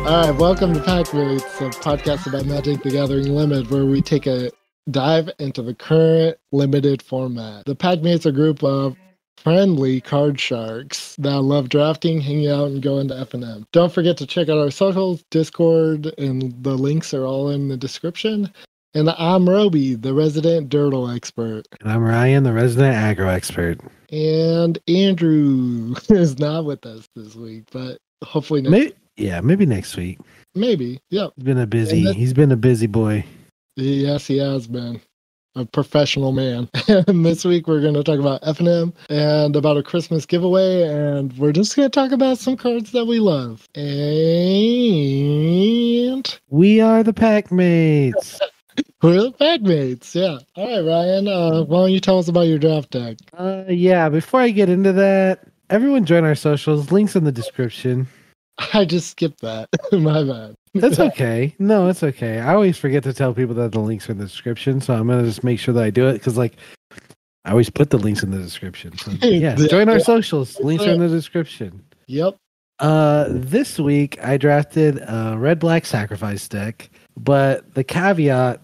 All right, welcome to Pack Mates, a podcast about Magic the Gathering Limited, where we take a dive into the current limited format. The Pack Mates are a group of friendly card sharks that love drafting, hanging out, and going to FNM. Don't forget to check out our socials, Discord, and the links are all in the description. And I'm Robi, the resident Dirtle expert. And I'm Ryan, the resident aggro expert. And Andrew is not with us this week, but hopefully next week. Yeah, maybe next week. Maybe, yep. He's been a busy boy. Yes, he has been. A professional man. And this week we're going to talk about FNM and about a Christmas giveaway, and we're just going to talk about some cards that we love. And we are the Pack Mates. We're the Pack Mates, yeah. All right, Ryan, why don't you tell us about your draft deck? Yeah, before I get into that, everyone join our socials. Links in the description. I just skipped that. My bad. That's okay. No, it's okay. I always forget to tell people that the links are in the description, so I'm going to just make sure that I do it, because, I always put the links in the description. So, yeah, join our socials. Links are in the description. Yep. This week, I drafted a red-black sacrifice deck, but the caveat,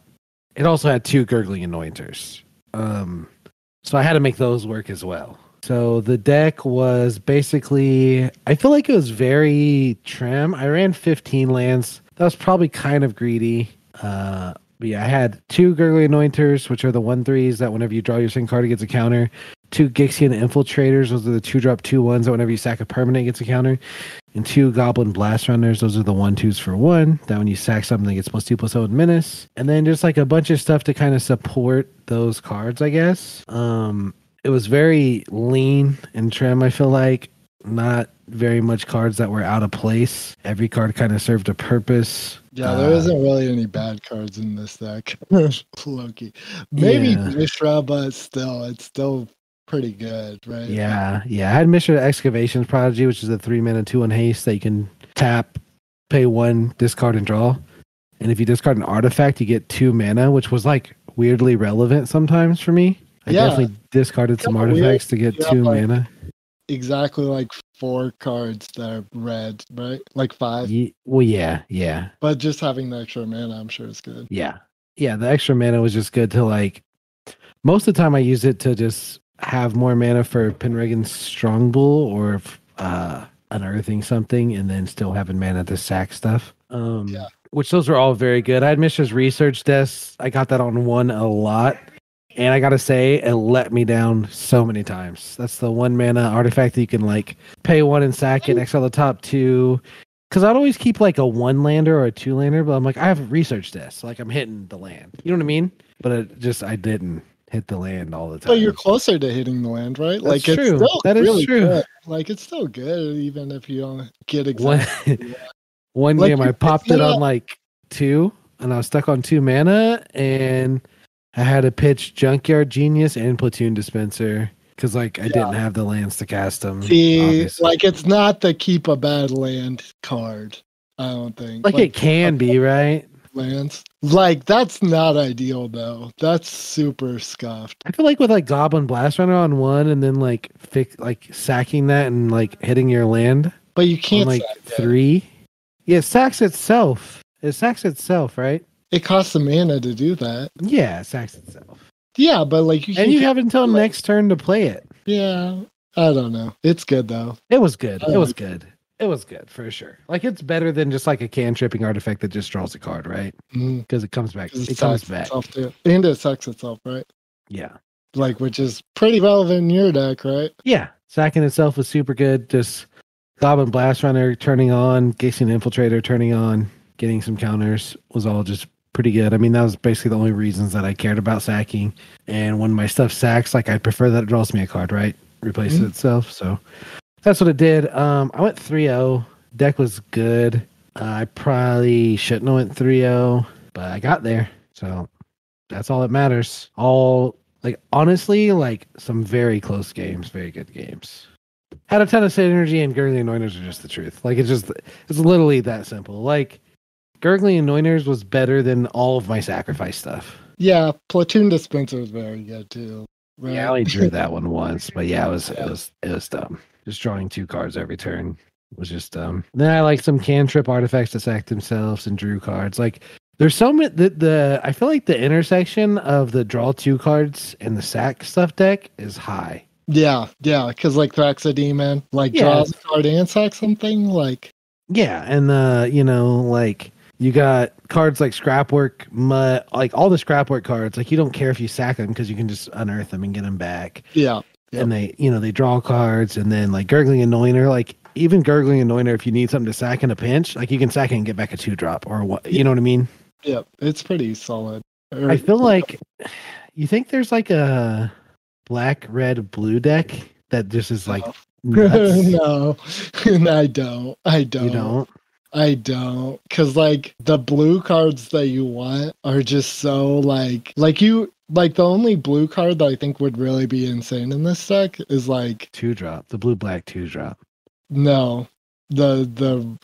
it also had 2 gurgling anointers. So I had to make those work as well. So the deck was basically, I feel like it was very trim. I ran 15 lands. That was probably kind of greedy. But yeah, I had 2 Gurgly Anointers, which are the 1/3s that whenever you draw your second card, it gets a counter. 2 Gixian Infiltrators, those are the 2-drop 2/1s that whenever you sack a permanent, it gets a counter. And 2 Goblin Blast Runners, those are the 1/2s for 1, that when you sack something, it gets +2/+0 Menace. And then just a bunch of stuff to kind of support those cards, I guess. It was very lean and trim, I feel like. Not very much cards that were out of place. Every card kind of served a purpose. Yeah, there isn't really any bad cards in this deck. Loki. Maybe Mishra, but still, it's still pretty good, right? Yeah. I had Mishra Excavations Prodigy, which is a 3-mana 2/1 haste that you can tap, pay 1, discard, and draw. And if you discard an artifact, you get 2 mana, which was weirdly relevant sometimes for me. I definitely discarded some artifacts to get 2 mana. Exactly 4 cards that are red, right? 5. Yeah. But just having the extra mana, I'm sure is good. Yeah, the extra mana was just good to most of the time I use it to just have more mana for Penregan's Strong Bull or unearthing something and then still having mana to sack stuff. Which those were all very good. I had Mishra's Research Desk. I got that on 1 a lot. And I gotta say, it let me down so many times. That's the 1 mana artifact that you can pay 1 and sack it, exile the top 2. Because I'd always keep a 1-lander or a 2-lander, but I'm I have a Research Desk, so I'm hitting the land. You know what I mean? But I didn't hit the land all the time. But you're closer to hitting the land, right? That's true. That is really true. Good. It's still good, even if you don't get exactly one game I popped it on 2, and I was stuck on 2 mana, and I had to pitch Junkyard Genius and Platoon Dispenser because I didn't have the lands to cast them. See, it's not the keep a bad land card, I don't think. It can be, right? Lands. That's not ideal, though. That's super scuffed. I feel with Goblin Blast Runner on 1 and then sacking that and hitting your land. But you can't on, 3. Yeah, it sacks itself. It sacks itself, right? It costs the mana to do that. Yeah, it sacks itself. Yeah, but you have until next turn to play it. Yeah, I don't know. It's good though. It was good. It was good. It was good for sure. It's better than just a cantripping artifact that just draws a card, right? Because it comes back. It comes back. And it sacks itself, right? Yeah. Which is pretty relevant in your deck, right? Yeah, sacking itself was super good. Just Goblin Blast Runner turning on, Gixian Infiltrator turning on, getting some counters was all just pretty good. I mean, that was basically the only reasons that I cared about sacking. And when my stuff sacks, I'd prefer that it draws me a card, right? Replaces itself. So that's what it did. I went 3-0. Deck was good. I probably shouldn't have went 3-0, but I got there. So that's all that matters. Honestly, some very close games, very good games. Had a ton of synergy, and Gurgly Anointers are just the truth. It's literally that simple. Gurgly Anointers was better than all of my sacrifice stuff. Yeah, Platoon Dispenser was very good too. Right? Yeah, I only drew that one once, but yeah, it was dumb. Just drawing 2 cards every turn. was just dumb. Then I like some cantrip artifacts to sack themselves and drew cards. Like there's so many. The I feel like the intersection of the draw 2 cards and the sack stuff deck is high. Yeah, because like Thraxodemon, like Yeah, draws a card and sacks something. Like yeah, and like you got cards like Scrapwork, Mud, like all the Scrapwork cards. Like you don't care if you sack them because you can just unearth them and get them back. yeah. And they draw cards, and then like Gurgling Anointer, like even Gurgling Anointer, if you need something to sack in a pinch, like you can sack it and get back a 2-drop or what, you know what I mean? Yeah, it's pretty solid. I feel like you think there's like a black, red, blue deck that just is like nuts. No, I don't. You don't? I don't, because like the blue cards that you want are just so like the only blue card that I think would really be insane in this deck is like 2-drop, the blue black 2-drop. no, the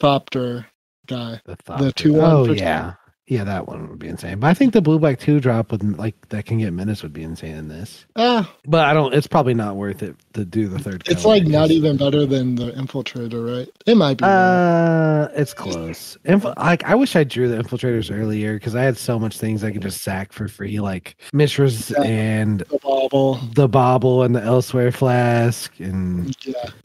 Thopter guy, The the 2/1. Oh yeah, yeah, that one would be insane. But I think the blue black 2-drop with like that can get menace would be insane in this. But I don't. It's probably not worth it to do the third. It's like not even better than the Infiltrator, right? It might be. It's close. I wish I drew the Infiltrators earlier because I had so much things I could just sack for free, like Mishra's and the Bauble and the Elsewhere Flask, and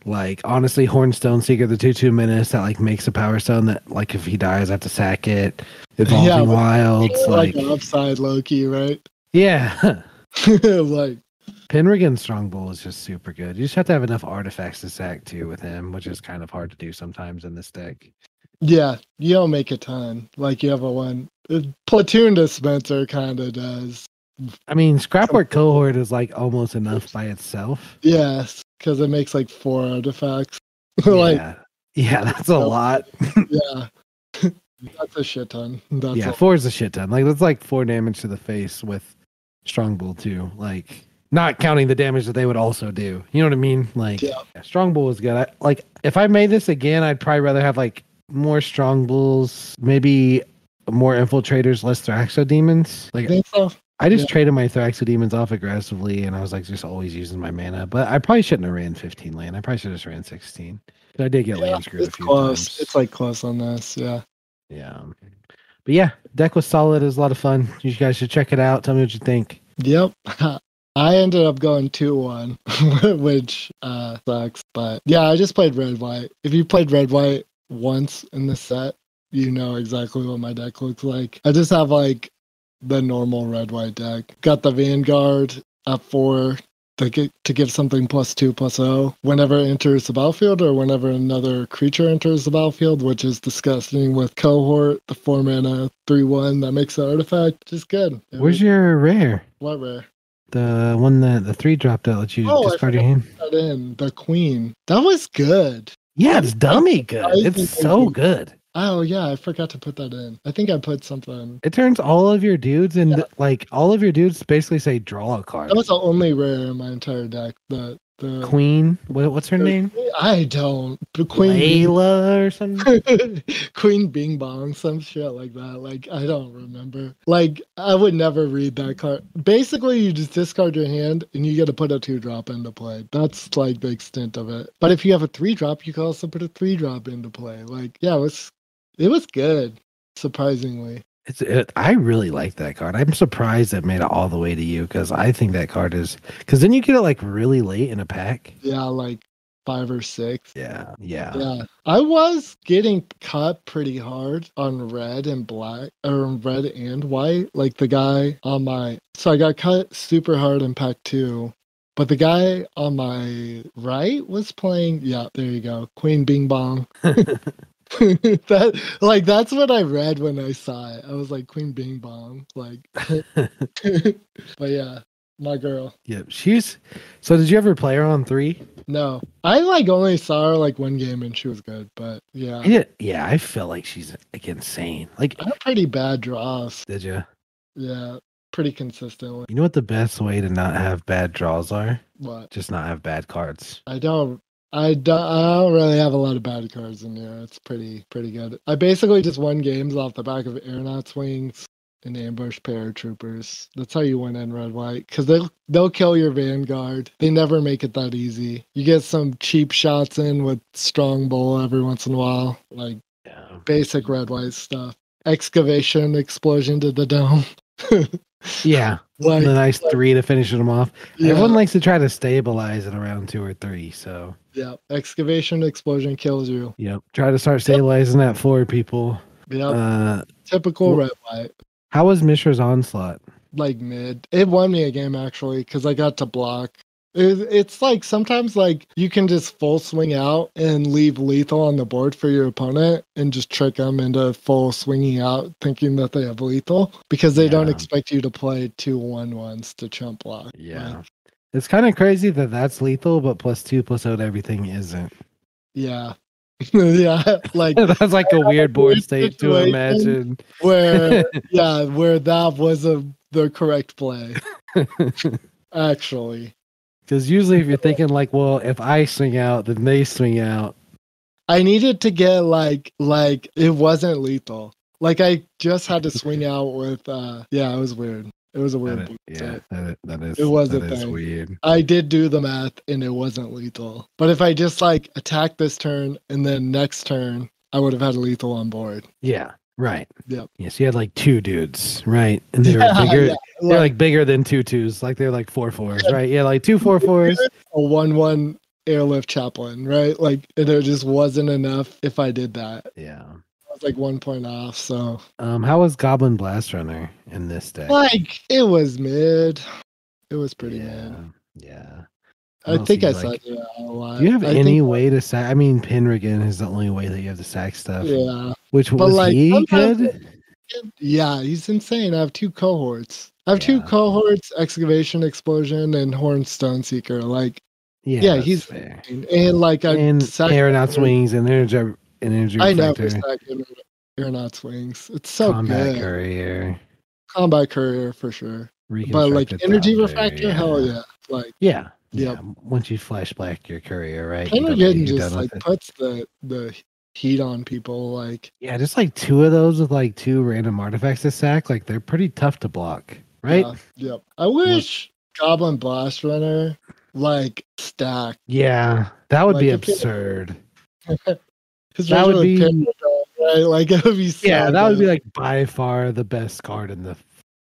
like honestly, Hornstone Seeker, the 2/2 menace that like makes a Power Stone that like if he dies, I have to sack it. Evolving Wilds, like an upside Loki, right? Yeah. Like Penrigan Strongbow is just super good. You just have to have enough artifacts to sack too with him, which is kind of hard to do sometimes in this deck. Yeah, you don't make a ton. Like you have a one platoon dispenser kind of does. I mean, Scrapwork Cohort is like almost enough by itself. Yes, because it makes like 4 artifacts. Like yeah, that's a lot. Yeah. That's a shit ton. 4 is a shit ton. Like that's like 4 damage to the face with Strongbow too. Like not counting the damage that they would also do. You know what I mean? Like Strongbow is good. Like if I made this again, I'd probably rather have like more Strongbulls, maybe more Infiltrators, less Thraxodemons. Like I think so. I just traded my Thraxodemons off aggressively, and I was like just always using my mana. But I probably shouldn't have ran 15 land. I probably should have just ran 16. But I did get land screwed a few times. It's like close on this, yeah. Yeah. But yeah, deck was solid. It was a lot of fun. You guys should check it out. Tell me what you think. Yep. I ended up going 2-1, which sucks. But yeah, I just played red-white. If you played red-white once in the set, you know exactly what my deck looks like. I just have like the normal red-white deck. Got the Vanguard at 4 to give something +2/+0 whenever it enters the battlefield or whenever another creature enters the battlefield, which is disgusting with Cohort, the 4 mana 3/1 that makes the artifact just good. Where's your rare? What rare? The one that the 3-drop that lets you discard your hand. That in the Queen. That was good. Yeah, it's dummy good. It's so good. Oh yeah, I forgot to put that in. I think I put something. It turns all of your dudes and like all of your dudes basically say draw a card. That was the only rare in my entire deck. The Queen. What's her name? I don't. The Queen Layla or something. Queen Bing Bong, some shit like that. Like I don't remember. Like I would never read that card. Basically, you just discard your hand and you get to put a 2-drop into play. That's like the extent of it. But if you have a 3-drop, you can also put a 3-drop into play. Like yeah, it was good, surprisingly. I really like that card. I'm surprised it made it all the way to you because I think that card is because then you get it like really late in a pack. Yeah, like 5 or 6. Yeah. I was getting cut pretty hard on red and black, or red and white. Like the guy on so I got cut super hard in pack 2. But the guy on my right was playing. Yeah, there you go, Queen Bing Bong. That's what I read when I saw it. I was like Queen Bing Bong, like. But yeah, my girl. Yeah, so did you ever play her on 3? No, I like only saw her like one game and she was good, but yeah. I feel like she's like insane. Like I had pretty bad draws. Did you? Yeah, pretty consistently. You know what the best way to not have bad draws are? What? Just not have bad cards. I don't really have a lot of bad cards in here. It's pretty good. I basically just won games off the back of Aeronaut's Wings and ambush paratroopers. That's how you win in red white, because they'll kill your vanguard. They never make it that easy. You get some cheap shots in with strong bull every once in a while, like basic red white stuff. Excavation explosion to the dome. Yeah, like, the nice 3 to finish them off. Yeah. Everyone likes to try to stabilize in around 2 or 3. So yeah, excavation explosion kills you. Yep. Try to start stabilizing that forward, people. Yep. Typical red white. How was Mishra's onslaught? Like mid. It won me a game actually because I got to block. It's like sometimes like you can just full swing out and leave lethal on the board for your opponent and just trick them into full swinging out thinking that they have lethal because they don't expect you to play 2 1/1s to chump block. Yeah. Like, it's kind of crazy that that's lethal, but +2/+0 everything isn't. Yeah. Yeah, like that's like a weird board state to imagine. Where that was the correct play. Actually. Because usually if you're thinking like, well, if I swing out, then they swing out. I needed to get like it wasn't lethal. Like I just had to swing out with it was weird. It was a weird that is weird. I did do the math and it wasn't lethal. But if I just like attacked this turn and then next turn, I would have had lethal on board. Yeah. Right. Yep. Yeah, so you had like 2 dudes, right? And they were bigger. They're like bigger than 2 2s. Like they're like 4 4s, right? Yeah, like 2 4 4s. A 1/1 airlift chaplain, right? Like it just wasn't enough if I did that. Yeah. I was like 1 point off. So how was Goblin Blast Runner in this deck? Like it was mid. It was pretty mid. Yeah. I think I said it a lot. Do you have any way to sack? I mean, Penrigan is the only way that you have to sack stuff. Yeah. Which was like, he good? Yeah, he's insane. I have 2 cohorts. I have 2 cohorts, Excavation Explosion and Horn Stone Seeker. Like, he's fair. And like Aeronaut Wings and Energy I Reflector. never sack Aeronaut Wings. It's so Combat good. Courier. Combat Courier for sure. But like Energy Refractor, hell yeah. Like yeah. Once you flash black your courier, right? Penrigan just like puts the heat on people. Like just like 2 of those with like 2 random artifacts to sack. Like they're pretty tough to block, right? Yep. I wish Goblin Blast Runner like stack. Yeah, that would be absurd. That would be right. Like it would be. That would be like by far the best card in the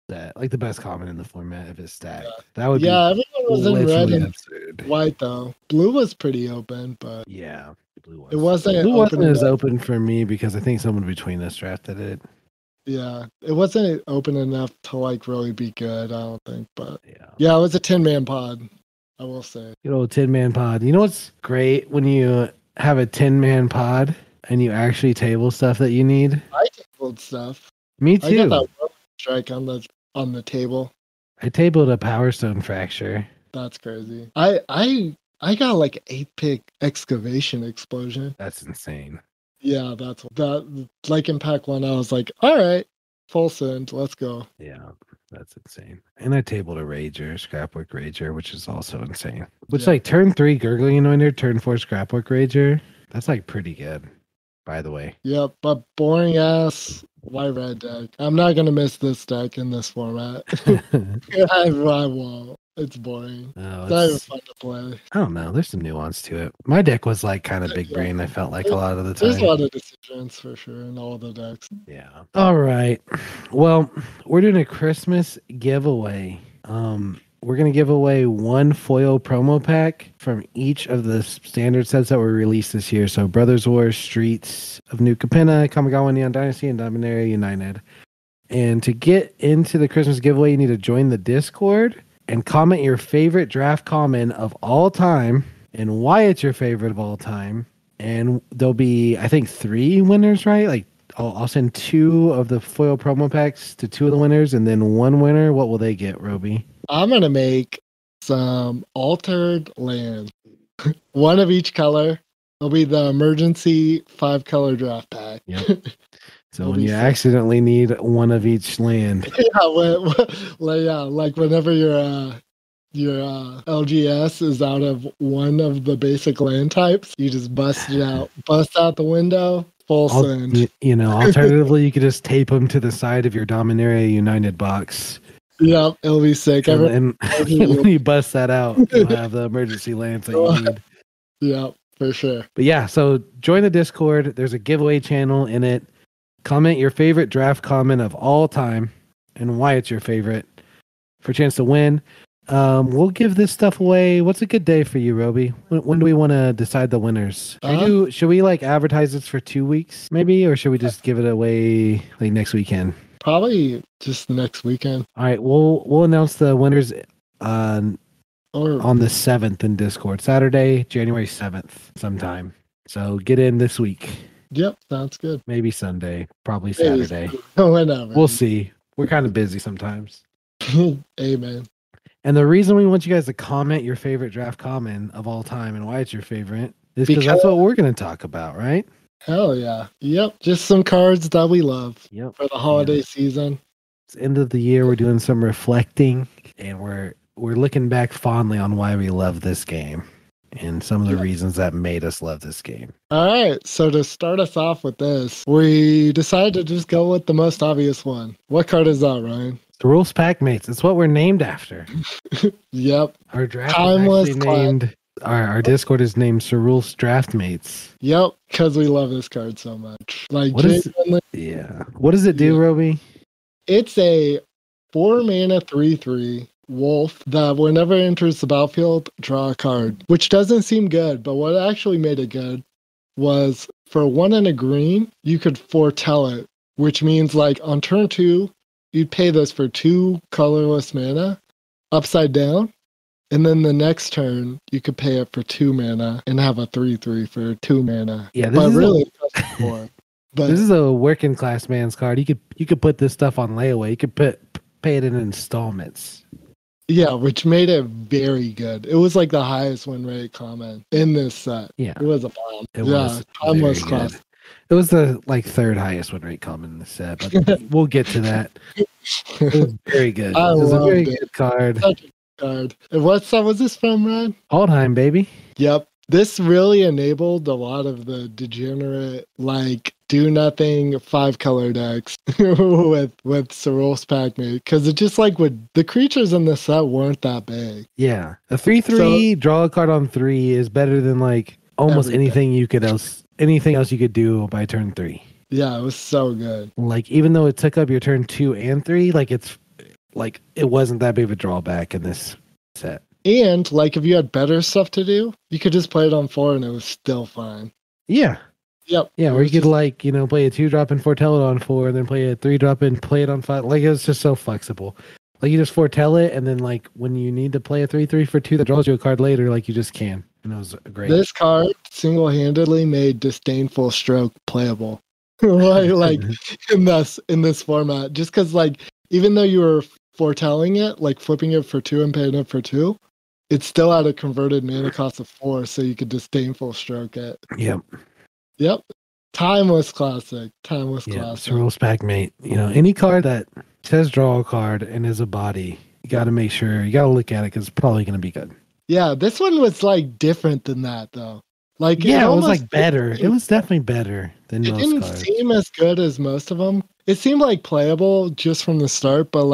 set, like the best common in the format if it's stacked. That would be everyone was in red and absurd. White though. Blue was pretty open, but blue was. It wasn't. Blue wasn't as open for me because I think someone between us drafted it. Yeah, it wasn't open enough to like really be good. I don't think, but it was a 10-man pod. I will say. Good old 10-man pod. You know what's great when you have a 10-man pod and you actually table stuff that you need? I tabled stuff. Me too. I got that strike on the table. I tabled a Power Stone Fracture. That's crazy. I got like 8-pick Excavation Explosion. That's insane. Yeah, that like in pack 1, I was like, all right, full send, let's go. Yeah, that's insane. And I tabled a Rager, Scrapwork Rager, which is also insane. Which like turn 3 Gurgling Anointer, turn 4 Scrapwork Rager. That's like pretty good, by the way. Yep, but boring ass white red deck. I'm not gonna miss this deck in this format. I won't. It's boring. Oh, it's not even fun to play. I don't know. There's some nuance to it. My deck was like kind of big brain. I felt like a lot of the time. There's a lot of decisions for sure in all the decks. Yeah. All right. Well, we're doing a Christmas giveaway. We're going to give away 1 foil promo pack from each of the standard sets that were released this year. So Brothers War, Streets of New Capenna, Kamigawa Neon Dynasty, and Dominaria United. And to get into the Christmas giveaway, you need to join the Discord and comment your favorite draft common of all time and why it's your favorite of all time. And there'll be, I think, 3 winners, right? Like I'll send 2 of the foil promo packs to 2 of the winners and then 1 winner. What will they get, Roby? I'm going to make some altered land. 1 of each color. It'll be the emergency 5-color draft pack. Yep. So when you accidentally need 1 of each land. Like whenever your LGS is out of 1 of the basic land types, you just bust it out. Bust out the window Full send. Alternatively, you could just tape them to the side of your Dominaria United box. Yep, it'll be sick. And when you bust that out, you'll have the emergency lance that you need. Yep, for sure. But yeah, so join the Discord. There's a giveaway channel in it. Comment your favorite draft comment of all time and why it's your favorite for a chance to win. We'll give this stuff away. What's a good day for you, Roby? When do we want to decide the winners? Should we like advertise this for 2 weeks maybe, or should we just give it away like next weekend? Probably just next weekend. All right, we'll announce the winners on the 7th in Discord. Saturday, January 7th sometime. So get in this week. Yep, sounds good. Maybe Sunday, probably Saturday. Whenever. We'll see. We're kind of busy sometimes. Amen. And the reason we want you guys to comment your favorite draft comment of all time and why it's your favorite is because that's what we're going to talk about, right? Hell yeah. Yep. Just some cards that we love for the holiday season. It's end of the year. We're doing some reflecting and we're looking back fondly on why we love this game and some of the reasons that made us love this game. All right. So to start us off with this, we decided to just go with the most obvious one. What card is that, Ryan? The Rules Pack Mates. It's what we're named after. Yep. Our draft is actually named. Our Discord is named Sir Rules Draft Mates. Yep, because we love this card so much. Like, what does it do, Roby? It's a 4-mana 3/3 wolf that whenever it enters the battlefield, draw a card, which doesn't seem good, but what actually made it good was for 1 and a green, you could foretell it, which means like on turn 2, you'd pay this for 2 colorless mana upside down. And then the next turn, you could pay it for 2 mana and have a 3/3 for 2 mana. Yeah, this is a working class man's card. You could put this stuff on layaway. You could pay it in installments. Yeah, which made it very good. It was like the highest win rate comment in this set. Yeah, it was a bomb. It was almost class. It was the third highest win rate comment in the set, but we'll get to that. It was very good. It was a very good card. And what set was this from, Ryan? Aldheim, baby. Yep. This really enabled a lot of the degenerate, do nothing 5-color decks with Sir Rules Pack Mate, because it just the creatures in the set weren't that big. Yeah, a 3/3 draw a card on 3 is better than almost anything else you could do by turn 3. Yeah, it was so good. Even though it took up your turn 2 and 3, it wasn't that big of a drawback in this set. And if you had better stuff to do, you could just play it on 4 and it was still fine. Yeah. Yep. Yeah, or you could play a 2-drop and foretell it on 4, and then play a 3-drop and play it on 5. It was just so flexible. You just foretell it, and then when you need to play a 3/3 for 2 that draws you a card later, you just can. And it was great. This card single-handedly made Disdainful Stroke playable. in this format. Just because even though you were foretelling it, flipping it for 2 and paying it for 2, it still had a converted mana cost of 4, so you could Disdainful Stroke it. Yep. Timeless classic. Sir Rules Pack Mate. Any card that says draw a card and is a body, you got to make sure, you got to look at it because it's probably going to be good. Yeah, this one was different than that though. It was better. It was definitely better than most cards. It didn't seem as good as most of them. It seemed playable just from the start, but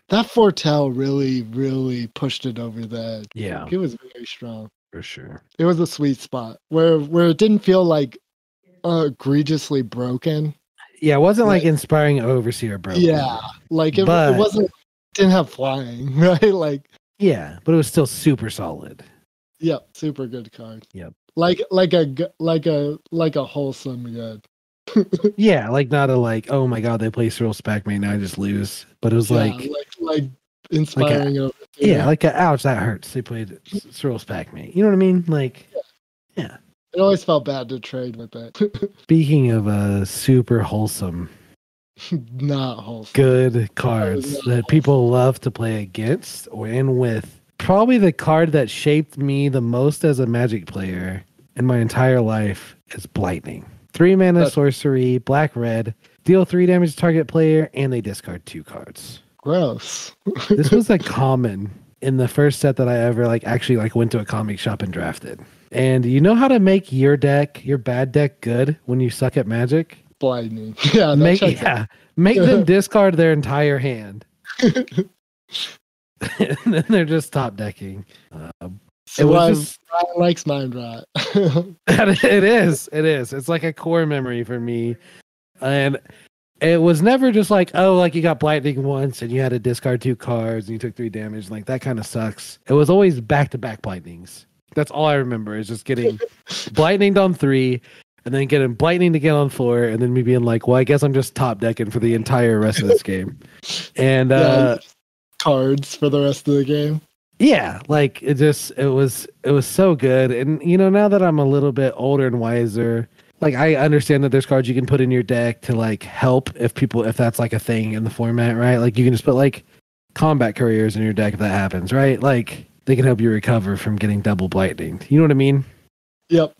that foretell really, really pushed it over the edge. Yeah. It was very strong. For sure. It was a sweet spot where it didn't feel egregiously broken. Yeah, it wasn't Inspiring Overseer broken. Yeah. It didn't have flying, right? Yeah, but it was still super solid. Yep, super good card. Yep. Like a wholesome good. Yeah, not oh my god, they play Sir Rules Pack Mate, now I just lose. But it was inspiring ouch, that hurts. They played Sir Rules Pack Mate. You know what I mean? Yeah. It always felt bad to trade with it. Speaking of super wholesome, not wholesome, good cards that people love to play against and with. Probably the card that shaped me the most as a Magic player in my entire life is Blightning. 3-mana sorcery, black-red, deal 3 damage to target player, and they discard 2 cards. Gross. This was common in the first set that I ever actually went to a comic shop and drafted. And you know how to make your bad deck good when you suck at Magic? Blinding. Yeah, make them discard their entire hand. And then they're just top decking. So Ryan likes Mind Rot. It is. It's like a core memory for me. And it was never just like, oh, like you got Blightning once and you had to discard 2 cards and you took 3 damage. Like that kind of sucks. It was always back-to-back Blightnings. That's all I remember is just getting Blightninged on 3 and then getting Blightning again on 4 and then me being like, well, I guess I'm just top decking for the entire rest of this game. And cards for the rest of the game. Yeah, like it was so good. And you know, now that I'm a little bit older and wiser, like I understand that there's cards you can put in your deck to like help if that's like a thing in the format, right? Like you can just put like combat couriers in your deck if that happens, right? Like they can help you recover from getting double Blightning. You know what I mean? Yep.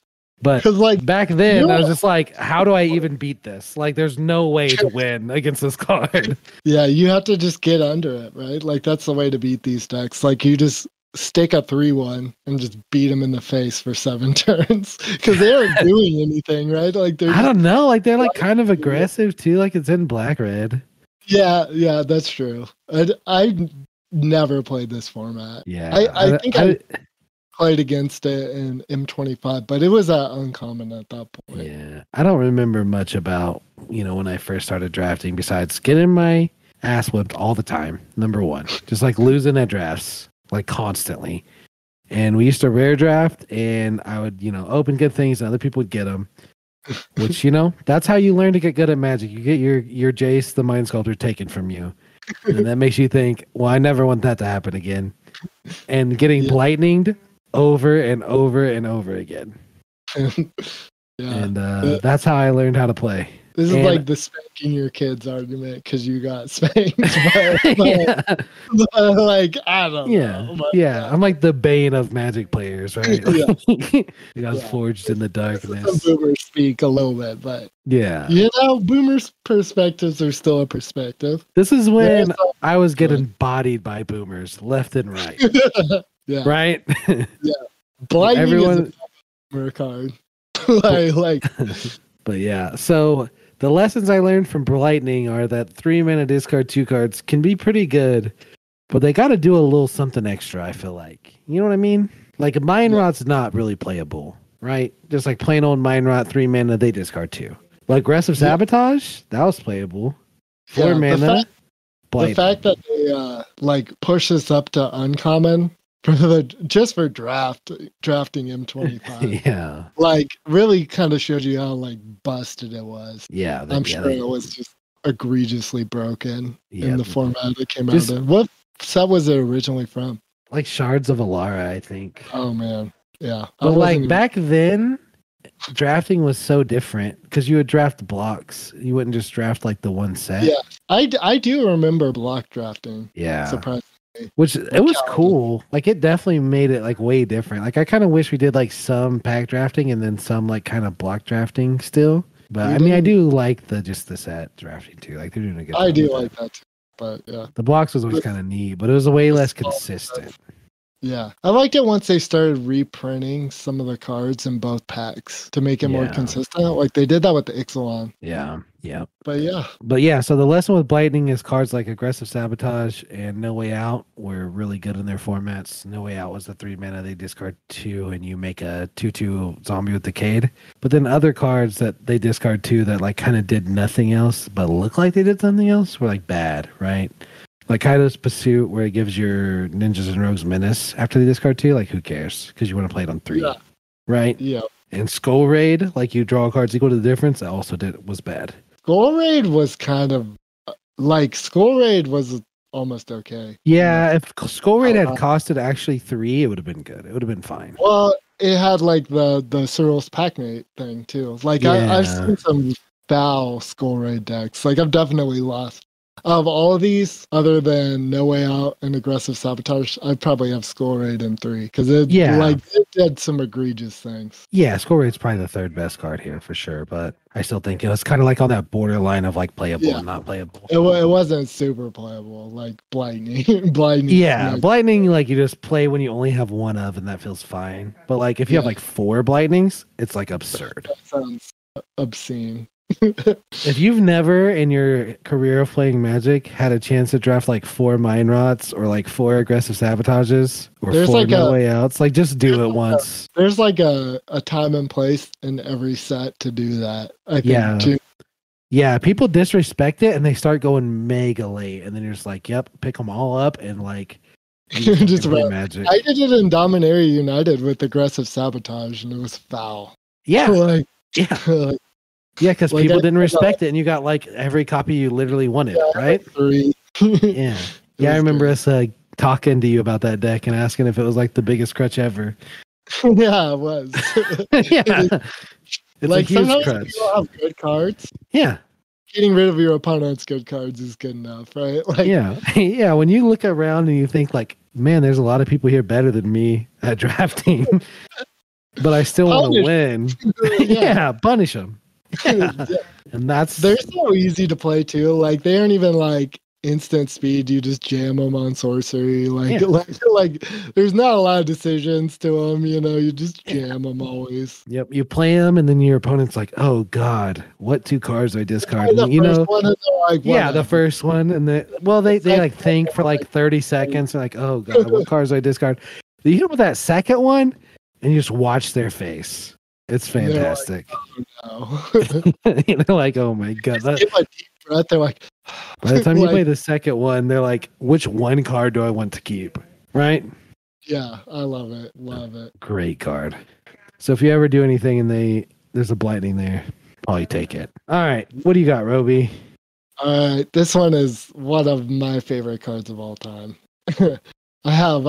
But like back then, I was just like, how do I even beat this? Like, there's no way to win against this card. Yeah, you have to just get under it, right? Like, that's the way to beat these decks. Like, you just stick a 3-1 and just beat them in the face for 7 turns because they aren't doing anything, right? Like, I don't know. Like, they're like kind of aggressive too. Like, it's in black-red. Yeah, that's true. I never played this format. Yeah, I think I played against it in M25, but it was uncommon at that point. Yeah, I don't remember much about, when I first started drafting besides getting my ass whipped all the time. Number 1, just like losing at drafts, like constantly. And we used to rare draft and I would, open good things and other people would get them, which, that's how you learn to get good at Magic. You get your Jace, the Mind Sculptor, taken from you. And that makes you think, well, I never want that to happen again. And getting Blightninged over and over and over again. And that's how I learned how to play. This is like the spanking your kids argument because you got spanked. But like, I don't know. Yeah. I'm like the bane of Magic players, right? I was forged in the darkness. Some boomers speak a little bit, but yeah. Boomers' perspectives are still a perspective. This is when I was getting bodied by boomers left and right. Yeah. Right? Yeah. Blightning is a boomer card. like But yeah, so the lessons I learned from Blightning are that 3-mana discard 2 cards can be pretty good, but they got to do a little something extra, I feel like. You know what I mean? Like Mind Rot's not really playable, right? Just like plain old Mind Rot, 3 mana, they discard 2. Like Aggressive Sabotage, that was playable. 4 mana. The fact that they push us up to uncommon just for drafting M25. Yeah. Like really kind of showed you how busted it was. Yeah. I'm sure it was just egregiously broken in the format it came out in. What set was it originally from? Like Shards of Alara, I think. Oh man. Yeah. But back then, drafting was so different because you would draft blocks. You wouldn't just draft like the one set. Yeah. I do remember block drafting. Yeah. Surprisingly. Which it was cool. Like it definitely made it like way different. Like I kind of wish we did like some pack drafting and then some like kind of block drafting still. But I mean, I do like the set drafting too. Like they're doing a good job. I do like that too. But yeah, the blocks was always kind of neat, but it was way less consistent. Yeah, I liked it once they started reprinting some of the cards in both packs to make it more consistent. Like they did that with the Ixalan. Yeah. But so the lesson with Blightning is cards like Aggressive Sabotage and No Way Out were really good in their formats. No Way Out was the 3 mana, they discard 2 and you make a 2/2 zombie with Decayed. But then other cards that they discard 2 that like kind of did nothing else but look like they did something else were like bad, right? Like Kaido's Pursuit, where it gives your ninjas and rogues menace after they discard 2. Like, who cares? Because you want to play it on 3, right? Yeah. And Skull Raid, like you draw cards equal to the difference, that also was bad. Skull Raid was kind of Skull Raid was almost okay. Yeah, if Skull Raid had costed actually 3, it would have been good. It would have been fine. Well, it had like the Cyril's Packmate thing too. Like I've seen some foul Skull Raid decks. Like I've definitely lost. Of all of these, other than No Way Out and Aggressive Sabotage, I'd probably have Skull Raid in 3 because it did some egregious things. Yeah, Skull Raid's probably the third best card here for sure, but I still think it was kind of like on that borderline of like playable and not playable. It wasn't super playable, like Blightning. Yeah, Blightning, like you just play when you only have one of, and that feels fine. But like if you have like 4 Blightnings, it's like absurd. That sounds obscene. If you've never in your career of playing Magic had a chance to draft like 4 Mind Rots or like 4 Aggressive Sabotages or there's 4 like No Way Outs, like just do it once. There's like a time and place in every set to do that. I think. Yeah, people disrespect it and they start going mega late, and then you're just like, "Yep, pick them all up and like just play Magic." I did it in Dominaria United with Aggressive Sabotage, and it was foul. Yeah, Like, yeah, because people didn't respect it, and you got like every copy you literally wanted, right? 3. Yeah, I remember us talking to you about that deck and asking if it was like the biggest crutch ever. Yeah, it was. Yeah, it's like a huge sometimes crutch. people have good cards. Yeah, getting rid of your opponent's good cards is good enough, right? Like, yeah. When you look around and you think like, man, there's a lot of people here better than me at drafting, but I still want to win. Yeah, punish them. Yeah. And they're so easy to play too. Like they aren't even like instant speed. You just jam them on sorcery. Like there's not a lot of decisions to them. You just jam them always. Yep, you play them, and then your opponent's like, "Oh God, what 2 cards do I discard?" The first one, and they like think for like 30 seconds. They're like, "Oh God, what cards do I discard?" You hit them with that second one, and you just watch their face. It's fantastic. Like, oh my God. Give a deep breath. They're like, by the time you play the second one, they're like, which one card do I want to keep? Right? Yeah, I love it. Love it. Great card. So if you ever do anything and there's a Blightning there, probably take it. All right. What do you got, Robi? All right. This one is one of my favorite cards of all time. I have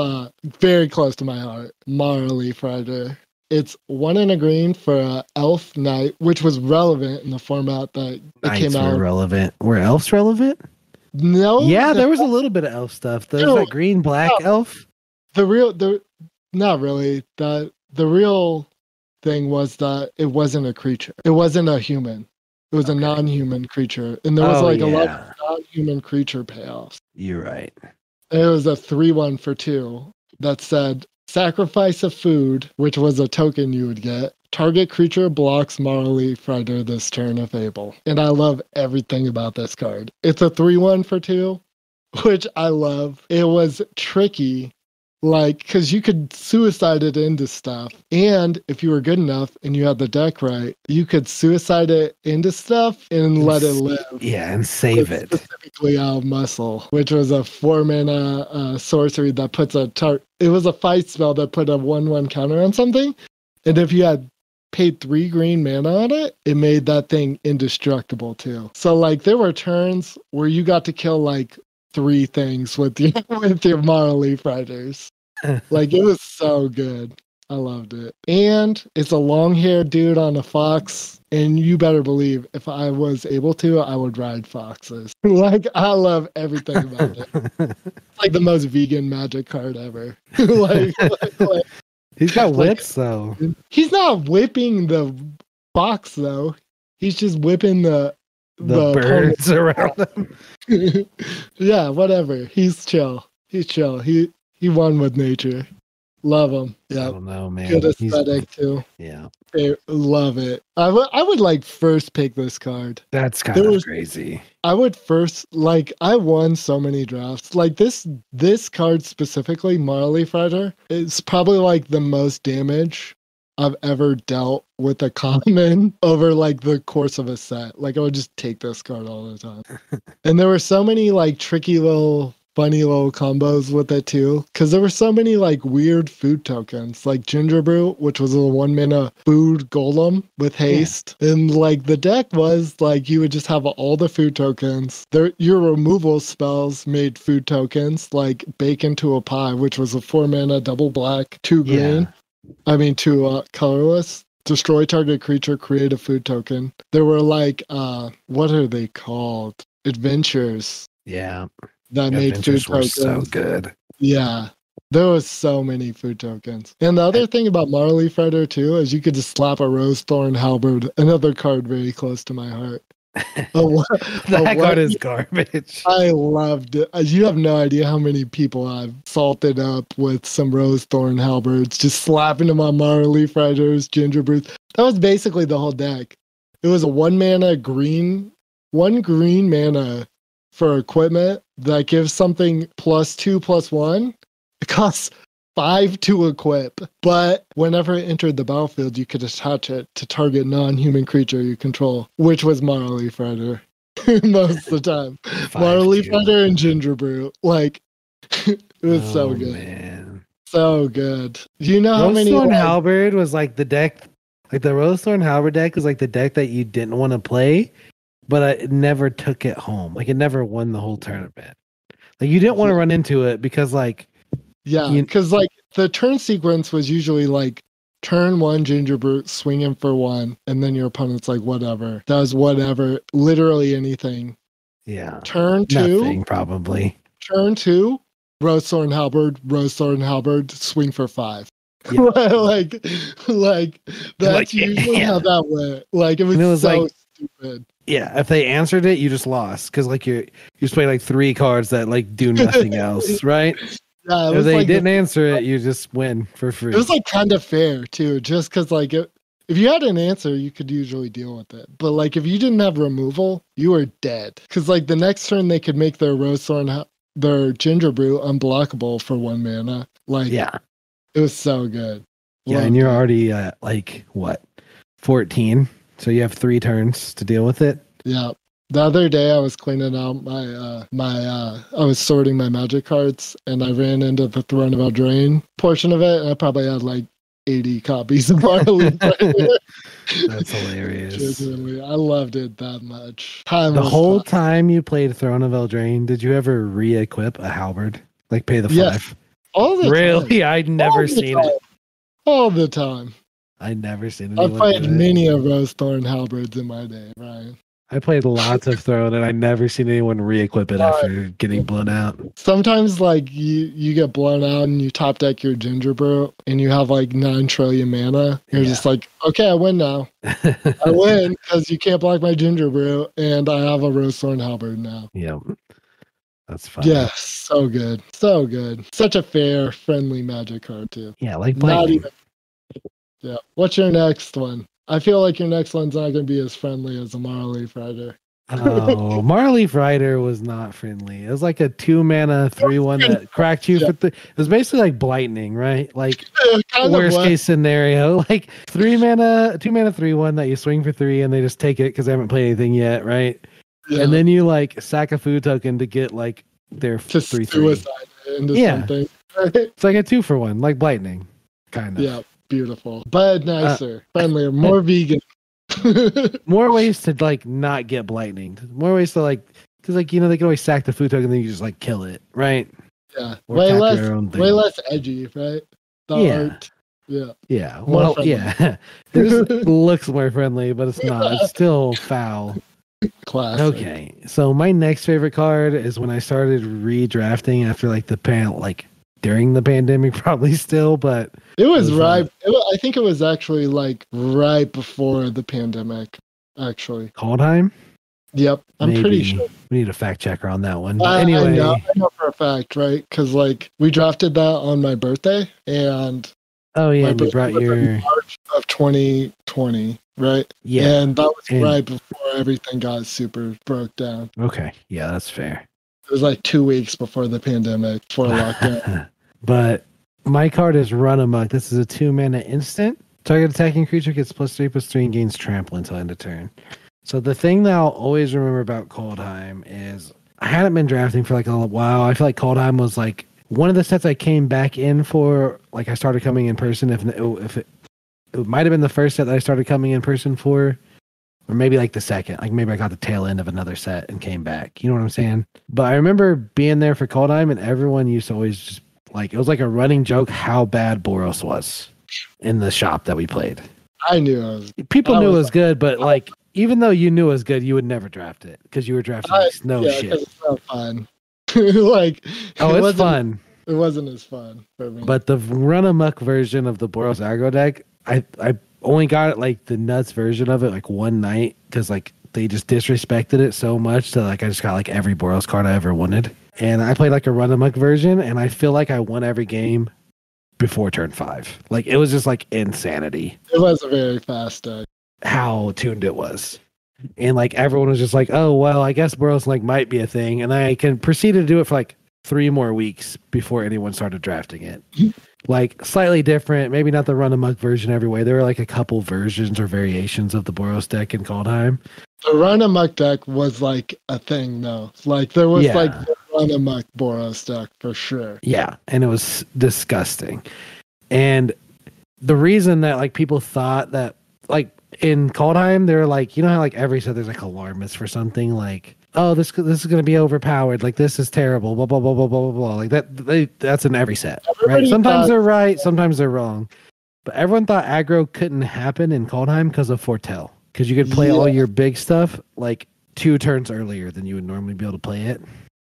very close to my heart, Marley Friday. It's 1 and a green for Elf Knight, which was relevant in the format that it came out. Relevant. Were elves relevant? No. Yeah, there was a little bit of elf stuff. There's that green black elf. Not really. The real thing was that it wasn't a creature. It wasn't a human. It was a non-human creature, and there was a lot of non-human creature payoffs. You're right. And it was a 3/1 for 2 that said, sacrifice a food, which was a token you would get. Target creature blocks Marley Friday this turn of Fable. And I love everything about this card. It's a 3/1 for 2, which I love. It was tricky, because you could suicide it into stuff. And if you were good enough and you had the deck right, you could suicide it into stuff and let it live. Yeah, and save it. Specifically out Muscle, which was a 4-mana sorcery that puts it was a fight spell that put a 1/1 counter on something. And if you had paid 3 green mana on it, it made that thing indestructible too. So there were turns where you got to kill 3 things with your Marley Fighters. It was so good. I loved it. And it's a long-haired dude on a fox, and you better believe if I was able to, I would ride foxes. I love everything about it. It's the most vegan Magic card ever. He's got whips though. He's not whipping the fox though. He's just whipping the birds around him. Yeah, whatever. He's chill. He won with nature. Love him. Yeah. I don't know, man. Good aesthetic too. Yeah. Love it. I would first pick this card. That's kind of crazy. I would first I won so many drafts. This card specifically, Marley Fighter, is probably the most damage I've ever dealt with a common over the course of a set. I would just take this card all the time. And there were so many tricky funny little combos with it too, because there were so many weird food tokens, like Ginger Brew, which was a 1-mana food golem with haste. And the deck was you would just have all the food tokens. Your removal spells made food tokens, like Bake into a Pie, which was a 4-mana double black, 2 green. 2 colorless. Destroy target creature, create a food token. There were what are they called? Adventures. Yeah. that made food Adventures were tokens. so good. Yeah. There was so many food tokens. And the other thing about Marley Fighter too is you could just slap a Rose Thorn Halberd, another card very close to my heart. That card is garbage. I loved it. You have no idea how many people I've salted up with some Rose Thorn Halberds, just slapping them on Marley Fighters, Ginger Brews. That was basically the whole deck. It was a one green mana for equipment that gives something +2/+1. It costs 5 to equip, but whenever it entered the battlefield, you could attach it to target non-human creature you control, which was Marley Fighter most of the time. Marley Fighter and Ginger Brew. Like, it was so good. Man. So good. Do you know how many? Rosethorn Halberd was like the deck, like the Rosethorn Halberd deck was like the deck that you didn't want to play, but it never took it home. Like, it never won the whole tournament. Like, you didn't want to run into it because, like, yeah, because like the turn sequence was usually like turn 1 Ginger Brute, swing in for 1, and then your opponent's like whatever, does whatever, literally anything. Yeah. Turn 2, nothing probably. Turn 2, Rose Thorn Halberd, swing for 5. Yeah. like that's usually how that went. Like it was so like, stupid. Yeah, if they answered it, you just lost because like you just play like 3 cards that like do nothing else, right? Yeah, if they like didn't answer it, you just win for free. It was like kind of fair too, just because like if you had an answer, you could usually deal with it. But like if you didn't have removal, you were dead. Because like the next turn they could make their Rose Thorn, their Ginger Brew unblockable for 1 mana. Like it was so good. Yeah, and you're already at like what 14, so you have 3 turns to deal with it. Yeah. The other day I was cleaning out I was sorting my magic cards and I ran into the Throne of Eldraine portion of it and I probably had like 80 copies of Marley. That's hilarious. I loved it that much. The whole time you played Throne of Eldraine, did you ever re-equip a halberd? Like pay the 5? Yes. All the really? time. I'd never seen it. All the time. I'd never seen it. I've played many of Rose Thorn halberds in my day, Ryan. I played lots of Throne, and I'd never seen anyone re-equip it after getting blown out. Sometimes, like, you get blown out and you top deck your Ginger Brew, and you have, like, 9 trillion mana. You're just like, okay, I win now. I win because you can't block my Ginger Brew, and I have a Rose Thorn halberd now. Yep. That's fun. Yeah, so good. So good. Such a fair, friendly Magic card, too. Yeah, like playing. Yeah. What's your next one? I feel like your next one's not going to be as friendly as a Marley Fighter. Oh, Marley Fighter was not friendly. It was like a 2 mana 3/1 that cracked you for it was basically like Blightning, right? Like worst case scenario, like 3 mana, 2 mana 3/1 that you swing for 3 and they just take it because they haven't played anything yet, right? Yeah. And then you like sack a food token to get like their 3/3 into something. It's like a 2-for-1, like Blightning, kind of. Yeah. Beautiful, but nicer, friendlier, more vegan. More ways to like not get Blightning. More ways to like, because like they can always sack the food token, and then you just like kill it, right? Yeah, way less edgy, right? The art. Yeah. Yeah. Well, yeah. It just looks more friendly, but it's not. It's still foul. Classic. Okay, so my next favorite card is when I started redrafting after like during the pandemic, probably still, but it was right. I think it was actually like right before the pandemic. Actually, Kaldheim. Yep, I'm pretty sure. We need a fact checker on that one. But anyway, I know for a fact, right? Because like we drafted that on my birthday, and you brought your March of 2020, right? Yeah, and that was right before everything got super broke down. Okay, yeah, that's fair. It was like 2 weeks before the pandemic, before lockdown. But my card is Run Amok. This is a 2 mana instant. Target attacking creature gets +3/+3 and gains trample until end of turn. So the thing that I'll always remember about Kaldheim is I hadn't been drafting for like a while. I feel like Kaldheim was like one of the sets I came back in for. Like I started coming in person. If it might have been the first set that I started coming in person for. Or maybe like the second, like maybe I got the tail end of another set and came back. You know what I'm saying? But I remember being there for Kaldheim and everyone used to always just like, it was like a running joke how bad Boros was in the shop that we played. I knew it was. People knew it was good, but like even though you knew it was good, you would never draft it because you were drafting like snow shit. Because it's not fun. Like, it's fun. It wasn't as fun for me. But the run amok version of the Boros aggro deck, I only got like the nuts version of it like one night because like they just disrespected it so much that like I just got like every Boros card I ever wanted. And I played like a run amok version, and I feel like I won every game before turn 5. Like it was just like insanity. It was a very fast deck. How tuned it was. And like everyone was just like, oh well, I guess Boros like might be a thing. And I can proceed to do it for like 3 more weeks before anyone started drafting it. Like slightly different, maybe not the run amok version every way. There were like a couple versions or variations of the Boros deck in Kaldheim. The run amok deck was like a thing though. Like there was like the run amok Boros deck for sure. Yeah, and it was disgusting. And the reason that like people thought that like in Kaldheim, they're like, you know how like every set there's like alarmists for something like, oh, this is going to be overpowered. Like this is terrible. Blah blah blah blah blah blah. Like that's in every set, right? Sometimes they're right, sometimes they're wrong. But everyone thought aggro couldn't happen in Kaldheim because of Foretell, because you could play all your big stuff like 2 turns earlier than you would normally be able to play it.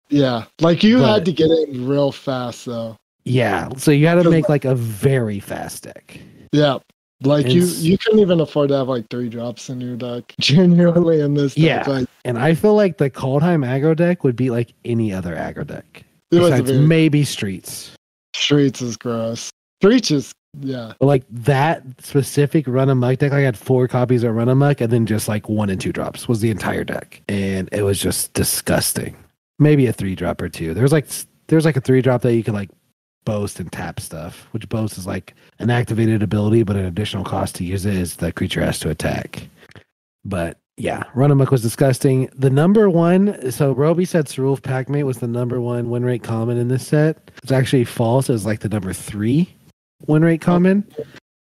Yeah, like you had to get in real fast though. Yeah, so you had to make like a very fast deck. Yeah. Like you couldn't even afford to have like 3 drops in your deck genuinely in this deck. Yeah, like, and I feel like the Kaldheim aggro deck would be like any other aggro deck. Besides maybe Streets. Streets is gross. Streets is, yeah. But like that specific run amok deck, I had 4 copies of run amok and then just like 1 and 2 drops was the entire deck. And it was just disgusting. Maybe a 3 drop or 2. There's like a 3 drop that you could like boast and tap stuff, which boast is like an activated ability, but an additional cost to use it is that creature has to attack. But yeah, run amok was disgusting. The number 1, so Robi said Cerulf Packmate was the number 1 win rate common in this set. It's actually false. It was like the number 3 win rate common.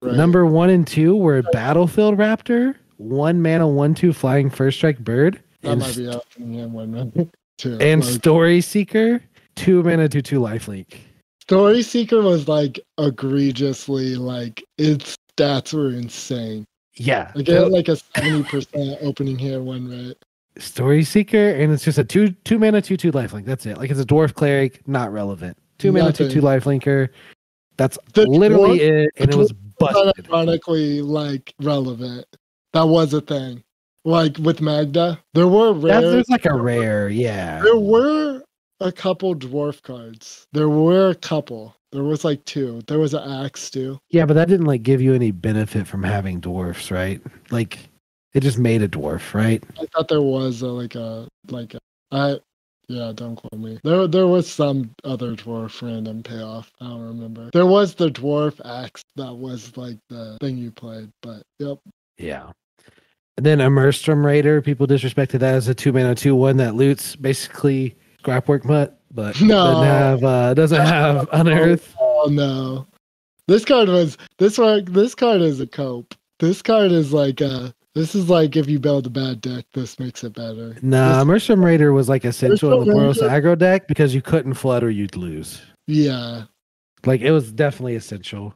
Right. Number 1 and 2 were Battlefield Raptor, 1 mana 1/2 flying first strike bird. That might be out in him 1 mana too. And like, Story Seeker, 2 mana 2/2 lifelink. Story Seeker was like egregiously like its stats were insane. Yeah. Like it had like a 70% opening here win rate. Story Seeker, and it's just a 2 mana 2/2 lifelink. That's it. Like it's a dwarf cleric, not relevant. 2 mana 2/2 liflinker. That's literally it. And it was busted. Ironically, like relevant. That was a thing. Like with Magda, there were rare. There's like a rare, yeah. There were a couple dwarf cards. There were a couple. There was like 2. There was an axe too. Yeah, but that didn't like give you any benefit from having dwarfs, right? Like it just made a dwarf, right? I thought there was don't quote me. There was some other dwarf random payoff. I don't remember. There was the dwarf axe that was like the thing you played, but yep. Yeah. And then Immerstrom Raider, people disrespected that as a 2 mana 2/1 that loots basically Scrapwork Mutt, but doesn't have Unearth. Oh no. This card is a cope. This card is like this is like if you build a bad deck, this makes it better. Nah, Immerstrom Raider was like essential in the Boros aggro deck because you couldn't flood or you'd lose. Yeah. Like it was definitely essential.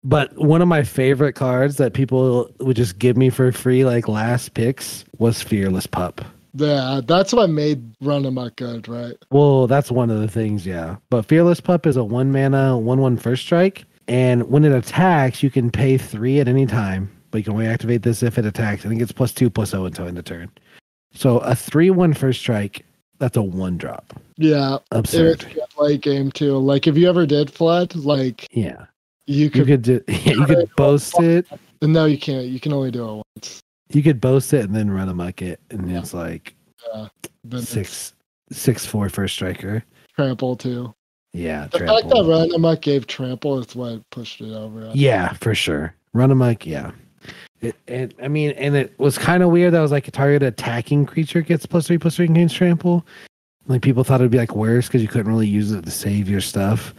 But one of my favorite cards that people would just give me for free, like last picks, was Fearless Pup. Yeah, that's what made Run Amok good, right? Well, that's one of the things, yeah. But Fearless Pup is a 1 mana 1/1 first strike, and when it attacks, you can pay 3 at any time, but you can only activate this if it attacks, and it gets +2/+0 until end of turn. So a 3/1 first strike, that's a 1-drop. Yeah, absurd. It's late game too. Like if you ever did flood, like yeah. You could boast it. No, you can't. You can only do it once. You could boast it and then run amok it, and it's like 6/4 first striker. Trample too. Yeah, the fact that run amok gave trample is what pushed it over. Yeah, for sure. Run amok, yeah. It was kind of weird that it was like a target attacking creature gets +3/+3 against trample. Like people thought it'd be like worse because you couldn't really use it to save your stuff.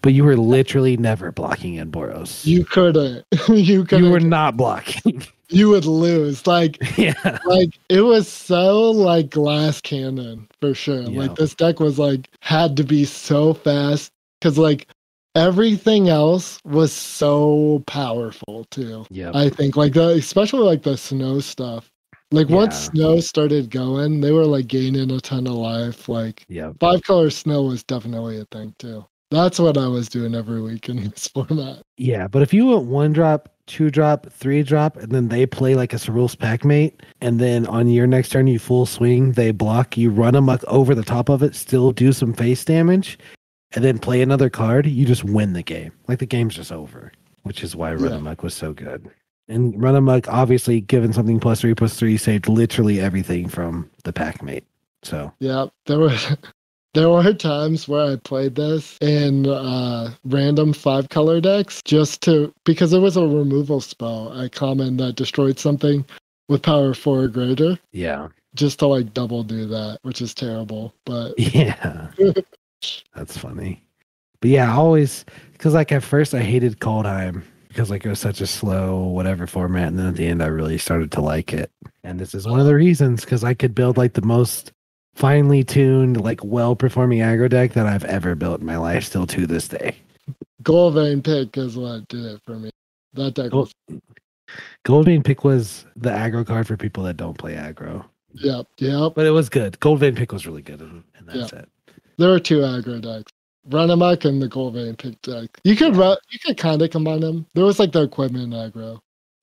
But you were literally never blocking in Boros. You couldn't. You were not blocking. You would lose. Like, yeah. Like it was so like glass cannon for sure. Yeah. Like this deck was like had to be so fast because like everything else was so powerful too. Yep. I think like especially like the snow stuff. Like once snow started going, they were like gaining a ton of life. Like 5-color snow was definitely a thing too. That's what I was doing every week in this format. Yeah, but if you went 1-drop, 2-drop, 3-drop, and then they play like a Cerul's Packmate, and then on your next turn you full swing, they block, you run amok over the top of it, still do some face damage, and then play another card, you just win the game. Like the game's just over, which is why Run Amok was so good. And Run Amok, obviously, given something +3/+3, saved literally everything from the Packmate. So yeah, there were times where I played this in random 5-color decks because it was a removal spell, a common that destroyed something with power 4 or greater. Yeah. Just to like double do that, which is terrible. But yeah. That's funny. But yeah, always, because like at first I hated Kaldheim because like it was such a slow whatever format, and then at the end I really started to like it. And this is one of the reasons, because I could build like the most finely tuned, like well-performing aggro deck that I've ever built in my life, still to this day. Goldvein Pick is what did it for me. That deck was... Goldvein Pick was the aggro card for people that don't play aggro. Yep. But it was good. Goldvein Pick was really good in that set. There were 2 aggro decks. Run Amok and the Goldvein Pick deck. You could kind of combine them. There was like the equipment aggro.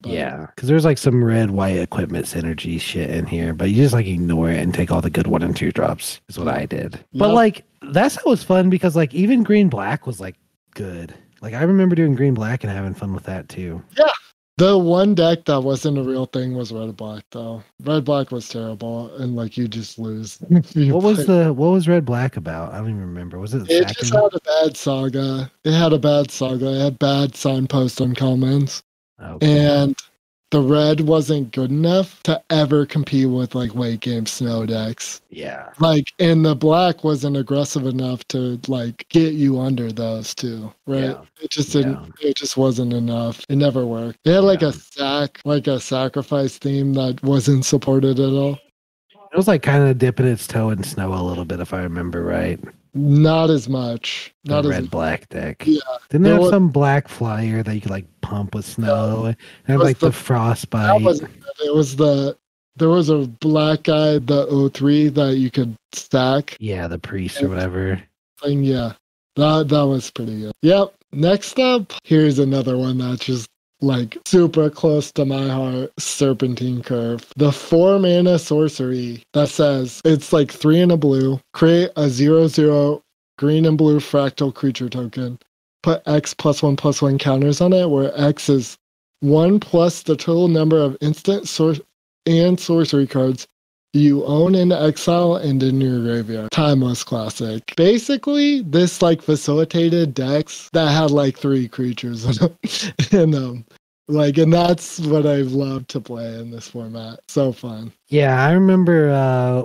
Yeah, because there's like some red-white equipment synergy shit in here, but you just like ignore it and take all the good 1 and 2 drops is what I did. Yep. But like that's how it was fun, because like even green-black was like good. Like I remember doing green-black and having fun with that too. Yeah. The one deck that wasn't a real thing was red-black though. Red-black was terrible, and like you just lose. What was red-black about? I don't even remember. Was it? It just had a bad saga. It had bad signpost uncommons. Okay. And the red wasn't good enough to ever compete with like late game snow decks. Yeah. Like, and the black wasn't aggressive enough to like get you under those two, right? Yeah. It just didn't. It just wasn't enough. It never worked. It had like a sacrifice theme that wasn't supported at all. It was like kind of dipping its toe in snow a little bit, if I remember right. Not as much. Not as red-black deck. Yeah. Didn't they have some black flyer that you could like pump with snow? And like the frostbite. It was there was a black guy, the 03 that you could stack. Yeah, the priest or whatever. Yeah. That was pretty good. Yep. Next up, here's another one that's just like super close to my heart. Serpentine Curve. The 4-mana sorcery that says it's like 3 and a blue. Create a 0/0 green and blue fractal creature token. Put X +1/+1 counters on it, where X is 1 plus the total number of instant and sorcery cards you own in exile and in your graveyard. Timeless classic. Basically, this like facilitated decks that had like 3 creatures in them. Like, and that's what I've loved to play in this format. So fun. Yeah, I remember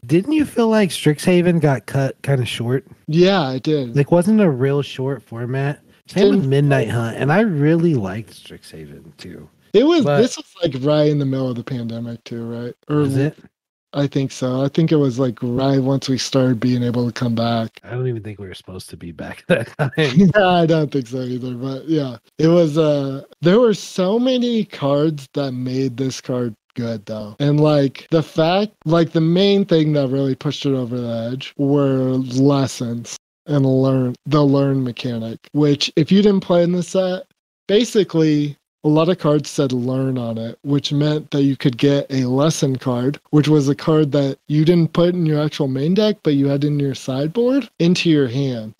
didn't you feel like Strixhaven got cut kind of short? Yeah, it did. Like, wasn't a real short format. Same with Midnight Hunt, and I really liked Strixhaven too. This was like right in the middle of the pandemic too, right? Or was it? I think so. I think it was like right once we started being able to come back. I don't even think we were supposed to be back at that time. Yeah, I don't think so either. But yeah, it was. There were so many cards that made this card good though, and like the fact, like the main thing that really pushed it over the edge were lessons and the learn mechanic. Which, if you didn't play in the set, basically, a lot of cards said learn on it, which meant that you could get a lesson card, which was a card that you didn't put in your actual main deck, but you had in your sideboard, into your hand.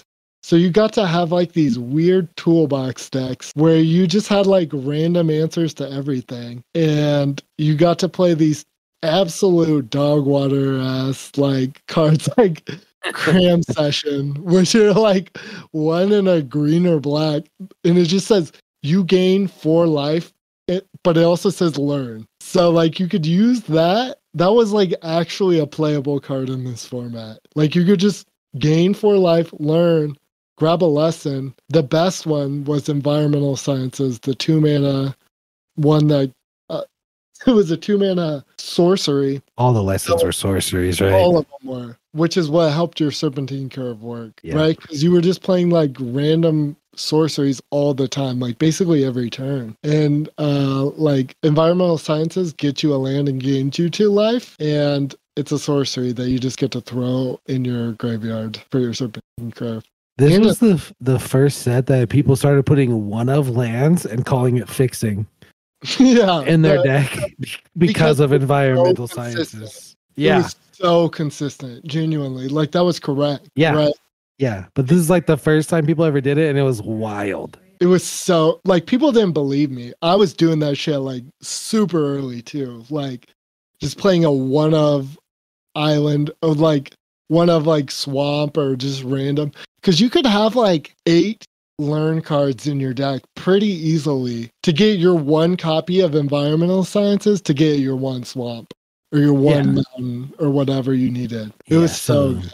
So you got to have like these weird toolbox decks where you just had like random answers to everything. And you got to play these absolute dog water ass like cards like Cram Session, which are like 1 in a green or black. And it just says, you gain 4 life, but it also says learn. So like you could use that. That was like actually a playable card in this format. Like you could just gain 4 life, learn, grab a lesson. The best one was Environmental Sciences, the 2-mana one that it was a 2-mana sorcery. All the lessons were sorceries, right? All of them were. which is what helped your Serpentine Curve work, Yeah. right? Because you were just playing like random sorceries all the time, like basically every turn. And like environmental sciences get you a land and gains you 2 life, and it's a sorcery that you just get to throw in your graveyard for your Serpentine Curve. This And was the first set that people started putting one of lands and calling it fixing yeah, in their deck because of it was environmental so consistent. sciences. It Yeah. was so consistent, genuinely. Like that was correct. Yeah. Right. Yeah. But this is like the first time people ever did it, and it was wild. It was so like people didn't believe me. I was doing that shit like super early too. Like just playing a one of island or like one of like swamp or just random. Because you could have like 8 learn cards in your deck pretty easily to get your 1 copy of environmental sciences to get your 1 swamp or your 1 mountain or whatever you needed. It was so good.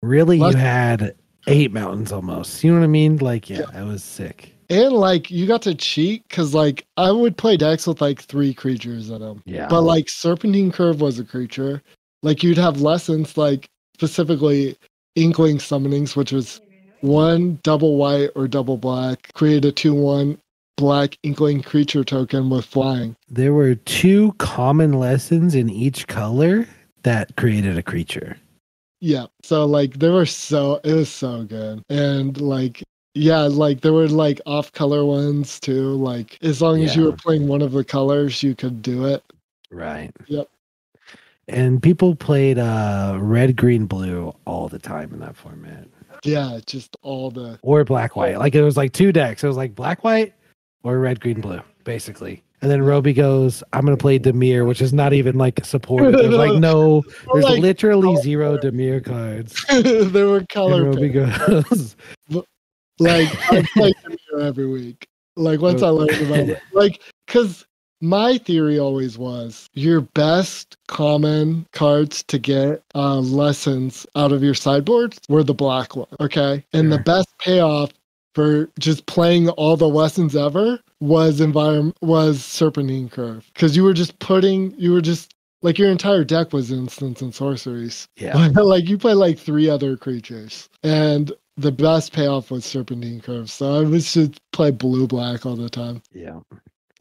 Really, you had 8 mountains almost. You know what I mean? Like, yeah, it was sick. And like you got to cheat because like I would play decks with like 3 creatures in them. Yeah. But like Serpentine Curve was a creature. Like you'd have lessons like specifically Inkling Summonings, which was 1 double white or double black, create a 2/1 black Inkling creature token with flying. There were 2 common lessons in each color that created a creature. Yeah. So like it was so good. And like yeah, like there were like off color ones too. Like as long as you were playing one of the colors, you could do it. Right. Yep. And people played red, green, blue all the time in that format. Yeah, just all the or black, white. Like it was like 2 decks. It was like black, white, or red, green, blue, basically. And then Robi goes, I'm gonna play Dimir, which is not even like supported. There's like there's like, literally 0 Dimir cards. There were color and Robi goes, like I play Dimir every week. Like once I learned about it. Like because my theory always was your best common cards to get lessons out of your sideboard were the black one. Okay. And the best payoff for just playing all the lessons ever was Serpentine Curve. Because you were just like your entire deck was instants and sorceries. Yeah. Like you play like 3 other creatures. And the best payoff was Serpentine Curve. So I was just play blue black all the time. Yeah.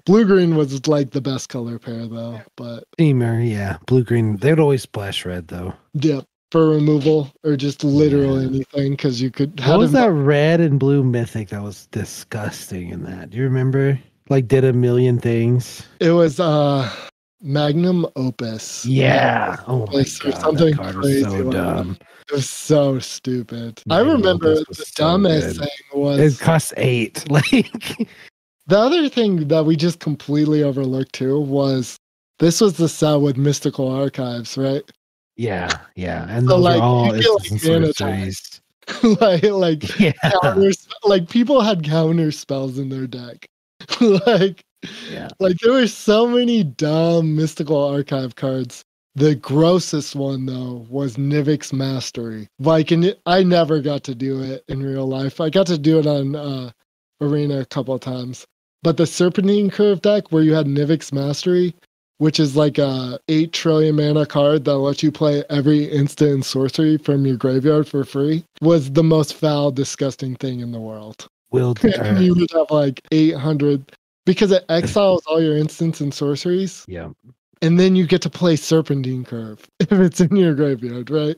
Blue green was like the best color pair though, but Steamer, yeah. Blue green. They'd always splash red though. Yeah, for removal or just literally anything because you could. What was that red and blue mythic that was disgusting in that? Do you remember? Like did a million things. It was Magnum Opus. Yeah. Oh my god. Something that card crazy. Was so dumb. It was so stupid. I remember the dumbest thing was it cost 8. Like. The other thing that we just completely overlooked too was this was the set with Mystical Archives, right? Yeah, yeah, and so those like, are all sorceries. like yeah. Like people had counter spells in their deck. like there were so many dumb Mystical Archive cards. The grossest one though was Nivix Mastery. Like, and I never got to do it in real life. I got to do it on Arena a couple of times. But the Serpentine Curve deck where you had Nivix Mastery, which is like a 8 trillion mana card that lets you play every instant sorcery from your graveyard for free, was the most foul, disgusting thing in the world. You would have like 800 because it exiles all your instants and sorceries. Yeah. And then you get to play Serpentine Curve if it's in your graveyard, right?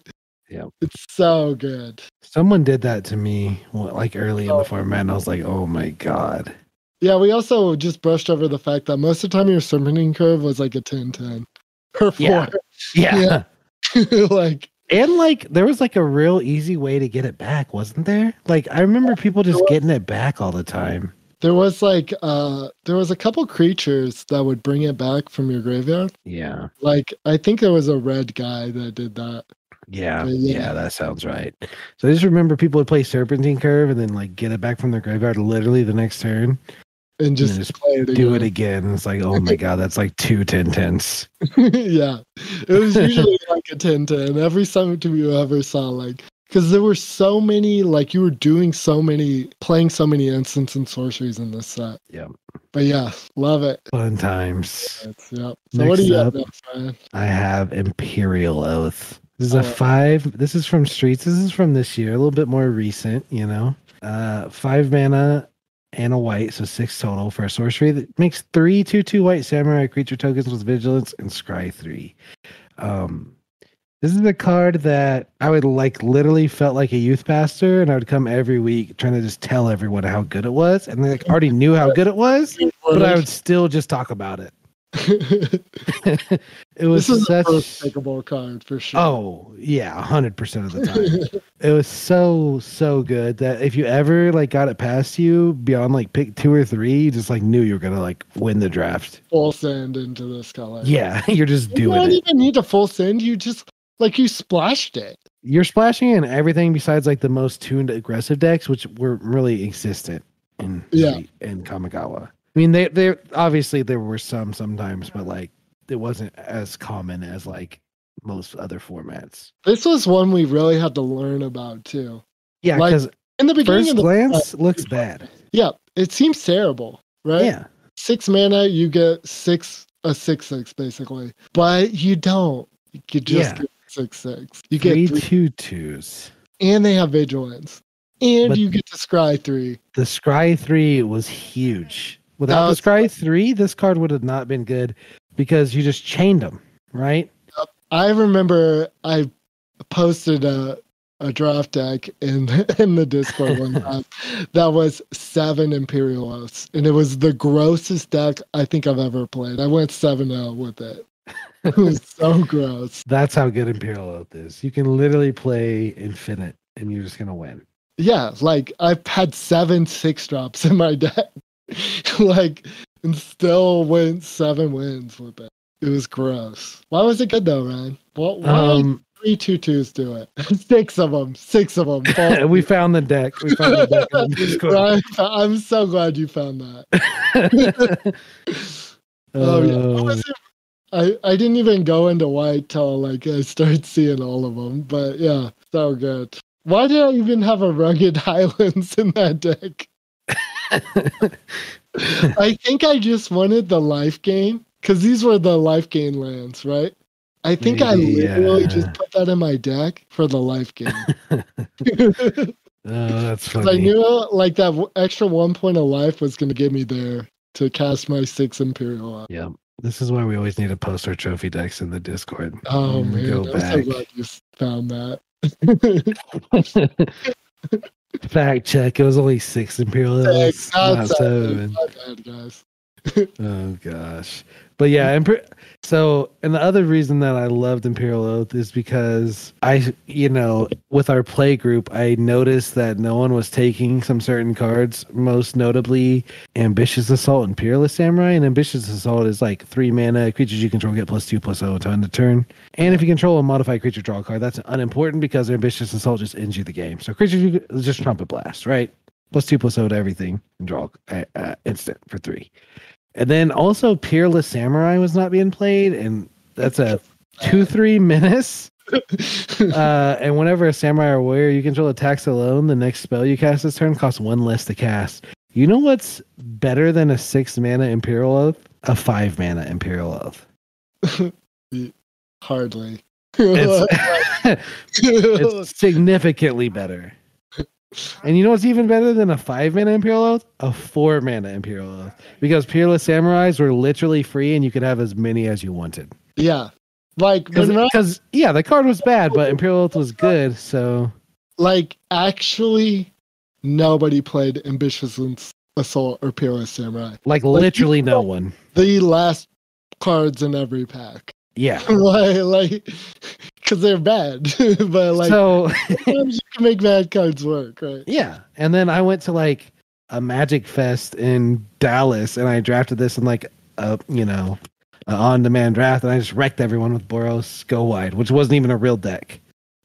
Yeah. It's so good. Someone did that to me like early in the format, and I was like, oh my god. Yeah, we also just brushed over the fact that most of the time your Serpentine Curve was like a 10-10 or 4. Yeah. like there was like a real easy way to get it back, wasn't there? Like I remember people just getting it back all the time. There was like there was a couple creatures that would bring it back from your graveyard. Yeah. Like I think there was a red guy that did that. Yeah, that sounds right. So I just remember people would play Serpentine Curve and then like get it back from their graveyard literally the next turn. And just play it again. Do it again. It's like, oh my god, that's like 2 10-10s. Yeah. It was usually like a 10-10. Every summit you ever saw, like, because there were so many, like you were playing so many instants and sorceries in this set. Yeah. But yeah, love it. Fun times. Yep. So what do you have next, Ryan? I have Imperial Oath. This is a 5. This is from Streets. This is from this year, a little bit more recent, 5 mana and a white, so 6 total for a sorcery that makes 3 2/2 white samurai creature tokens with vigilance and scry 3. This is a card that I would literally felt like a youth pastor, and I would come every week trying to just tell everyone how good it was, and they already knew how good it was, but I would still just talk about it. It was such a pickable card for sure. Oh yeah, 100% of the time. It was so good that if you ever got it past you beyond pick 2 or 3, you just knew you were gonna win the draft. Full send into this color. Yeah, you're just doing it. You don't even need to full send. You just you splashed it. You're splashing in everything besides the most tuned aggressive decks, which were really existent in Kamigawa. I mean, they obviously there were sometimes, but it wasn't as common as most other formats. This was one we really had to learn about too. Yeah, because in the beginning, first glance looks bad. Yeah, it seems terrible, right? Yeah, 6 mana, you get a 6/6 basically, but you don't. You just get 6/6. You get 3 2/2s, and they have vigilance, and you get to scry 3. The scry 3 was huge. Without the scry 3, this card would have not been good because you just chained them, right? I remember I posted a draft deck in the Discord one time that was 7 Imperial Oaths, and it was the grossest deck I think I've ever played. I went 7-0 with it. It was so gross. That's how good Imperial Oath is. You can literally play infinite, and you're just gonna win. Yeah, I've had 7 6-drops in my deck. And still went 7 wins with it. It was gross. Why was it good though, Ryan? Why 3 2/2s do it? 6 of them. 6 of them. We found the deck. We found the deck in the Discord. Ryan, I'm so glad you found that. Oh yeah. What was it? I didn't even go into white till I started seeing all of them. But yeah, so good. Why did I even have a Rugged Highlands in that deck? I think I just wanted the life gain because these were the life gain lands, right? I think I literally just put that in my deck for the life gain. Oh, that's funny. I knew that extra 1 point of life was going to get me there to cast my 6 Imperial out. Yeah, this is why we always need to post our trophy decks in the Discord. Oh man, I'm so glad you found that. Fact check. It was only 6 Imperial Oaths, not 7. My bad, guys. Oh gosh, but yeah, and the other reason that I loved Imperial Oath is because with our play group, I noticed that no one was taking some certain cards, most notably Ambitious Assault and Peerless Samurai. And Ambitious Assault is 3 mana, creatures you control get +2/+0 to end the turn. And if you control a modified creature, draw a card. That's unimportant because Ambitious Assault just ends you the game. So creatures you just Trumpet Blast, right? +2/+0 to everything and draw instant for 3. And then also Peerless Samurai was not being played, and that's a 2/3 menace. And whenever a samurai or warrior you control attacks alone, the next spell you cast this turn costs 1 less to cast. You know what's better than a 6 mana Imperial Oath? A 5 mana Imperial Oath. Hardly. It's significantly better. And you know what's even better than a 5 mana Imperial Oath? A 4 mana Imperial Oath. Because Peerless Samurais were literally free and you could have as many as you wanted. Yeah. Because the card was bad, but Imperial Oath was good, so actually nobody played Ambitious Assault or Peerless Samurai. Literally no one. The last cards in every pack. Yeah. Because they're bad. But so sometimes you can make bad cards work, right? Yeah. And then I went to a Magic Fest in Dallas and I drafted this in an on-demand draft, and I just wrecked everyone with Boros Go Wide, which wasn't even a real deck.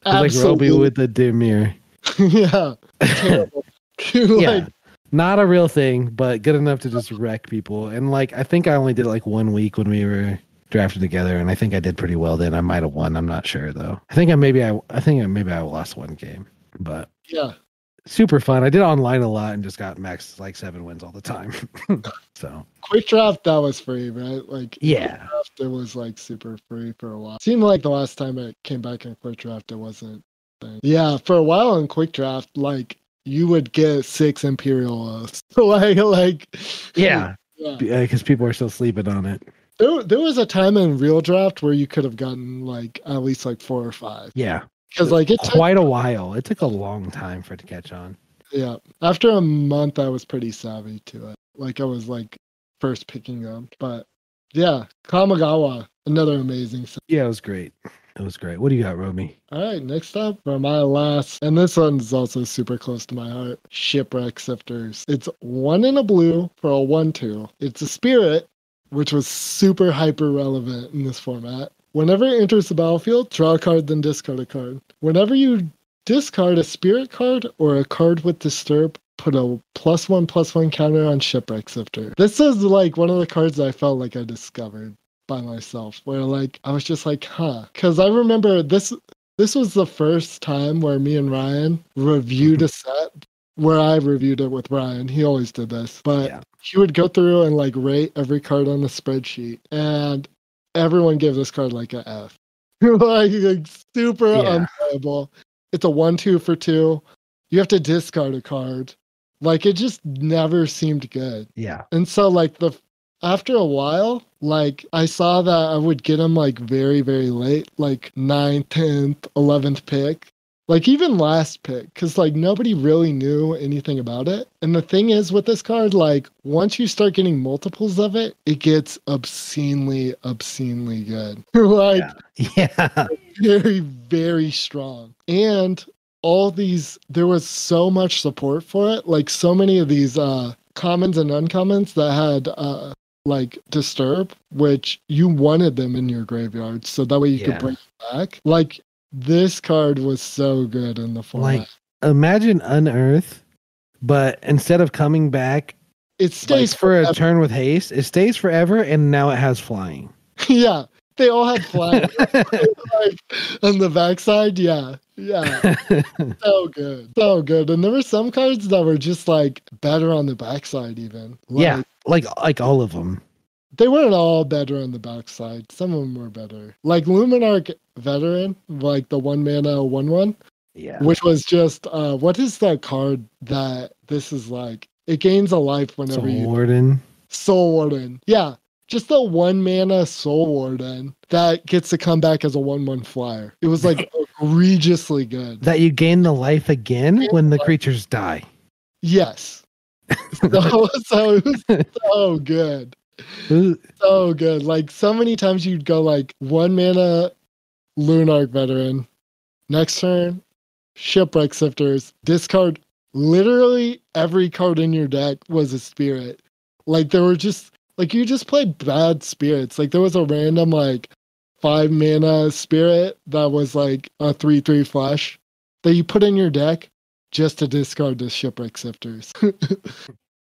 It was Robi with the Dimir. Yeah. Terrible. Yeah. Not a real thing, but good enough to just wreck people. And I think I only did 1 week when we were drafted together, and I think I did pretty well then. I might have won. I'm not sure though. I think maybe I lost 1 game, but yeah. super fun. I did it online a lot and just got max like 7 wins all the time. So Quick draft, that was free, right? Like yeah, quick draft, it was like super free for a while. Seemed like the last time it came back in quick draft, it wasn't. Yeah, for a while in quick draft, like you would get 6 Imperials. yeah, yeah. because people are still sleeping on it. There was a time in real draft where you could have gotten like at least like 4 or 5. Yeah, Because like it took quite a while. It took a long time for it to catch on. yeah. After a month, I was pretty savvy to it. Like I was like first picking them, but yeah, Kamigawa, another amazing set. Yeah, it was great. It was great. What do you got, Roby? All right, next up for my last, and this one's also super close to my heart. Shipwreck Sifters. It's 1 in a blue for a 1/2. It's a spirit, which was super hyper relevant in this format. Whenever it enters the battlefield, draw a card, then discard a card. Whenever you discard a spirit card or a card with disturb, put a +1/+1 counter on Shipwreck Sifter. This is like one of the cards that I felt like I discovered by myself, where like I was just like, huh. Because I remember this was the first time where me and Ryan reviewed a set where I reviewed it with Ryan. He always did this, but he would go through and like rate every card on the spreadsheet, and everyone gave this card like a F. like super unplayable. It's a 1/2 for 2. You have to discard a card. Like it just never seemed good. Yeah. And so like after a while, like I saw that I would get them like very, very late, like 9th, 10th, 11th pick. Like even last pick, because like nobody really knew anything about it. And the thing is with this card, like once you start getting multiples of it, it gets obscenely, obscenely good. like very, very strong. And all these, there was so much support for it. Like so many of these commons and uncommons that had like disturb, which you wanted them in your graveyard so that way you could bring it back. Like this card was so good in the format. Like imagine Unearth, but instead of coming back, it stays like, for a turn with haste. It stays forever, and now it has flying. yeah, they all had flying. like on the backside, yeah. So good, so good. And there were some cards that were just like better on the backside, even. Like all of them. They weren't all better on the backside. Some of them were better. Like Luminarch Veteran, like the 1-mana 1/1. Yeah. Which was just what is that card that this is like? It gains a life whenever Soul Warden. Soul Warden. Yeah. Just the 1-mana Soul Warden that gets to come back as a 1/1 flyer. It was like egregiously good. That you gain the life again when the creatures die. Yes. So it was so good. So good. Like so many times you'd go like 1-mana Lunarch Veteran. Next turn, Shipwreck Sifters. Discard literally every card in your deck was a spirit. Like there were just like you just played bad spirits. Like there was a random like 5-mana spirit that was like a 3/3 flash that you put in your deck just to discard the Shipwreck Sifters.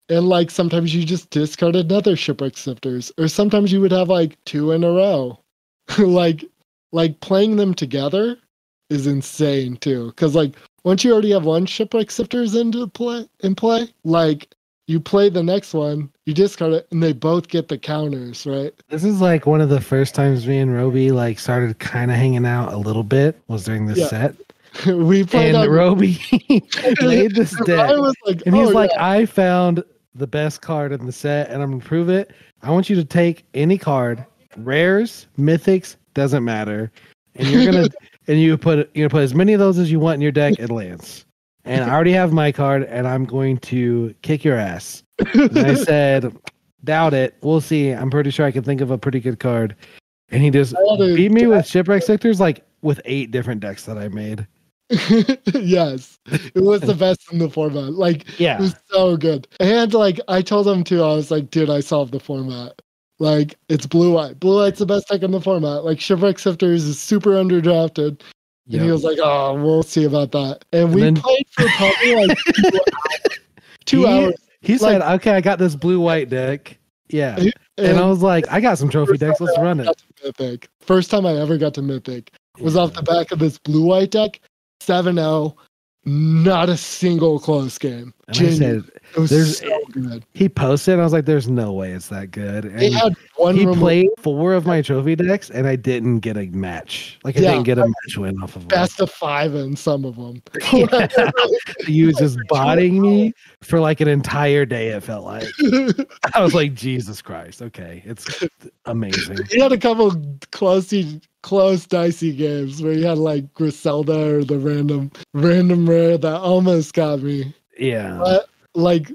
And like sometimes you just discard another Shipwreck Sifters, or sometimes you would have like 2 in a row. like playing them together is insane too. Because like once you already have one Shipwreck Sifters in play, like you play the next one, you discard it, and they both get the counters, right? This is like one of the first times me and Roby like started kind of hanging out a little bit was during this set. We played and Roby made this deck, like, and he's like, I found the best card in the set, and I'm gonna prove it. I want you to take any card, rares, mythics, doesn't matter, and you're gonna and you put as many of those as you want in your deck and lands. And I already have my card, and I'm going to kick your ass. And I said, doubt it. We'll see. I'm pretty sure I can think of a pretty good card. And he just beat me with Shipwreck Sectors, like with 8 different decks that I made. Yes, it was the best in the format. Like, yeah, it was so good. And like, I told him too. I was like, dude, I solved the format. Like, it's blue white. Blue white's the best deck in the format. Like, Shipwreck Sifters is super underdrafted. And he was like, oh, we'll see about that. And we played for probably like 2 hours. He said, okay, I got this blue-white deck. Yeah. And I was like, I got some trophy decks. Let's run it. Mythic. First time I ever got to Mythic was off the back of this blue-white deck. 7-0. not a single close game. And I said, it was so good. He posted, and I was like, "There's no way it's that good." And They had one he played 4 of my trophy decks, and I didn't get a match. Like I didn't get a match win off of best of 5 in some of them. Yeah. He was just botting me for like an entire day. It felt like I was like, Jesus Christ. Okay, it's amazing. He had a couple close dicey games where you had like Griselda or the random rare that almost got me. Yeah. But like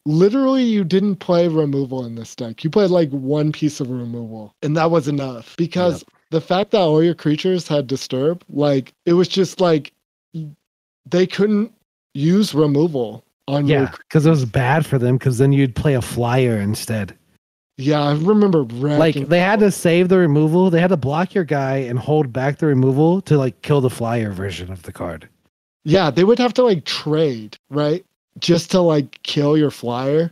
literally you didn't play removal in this deck. You played like one piece of removal, and that was enough because the fact that all your creatures had disturb, like it was just like they couldn't use removal on Yeah, because it was bad for them because then you'd play a flyer instead. Yeah, I remember like they had to save the removal. They had to block your guy and hold back the removal to like kill the flyer version of the card. Yeah, they would have to like trade, right? Just to like kill your flyer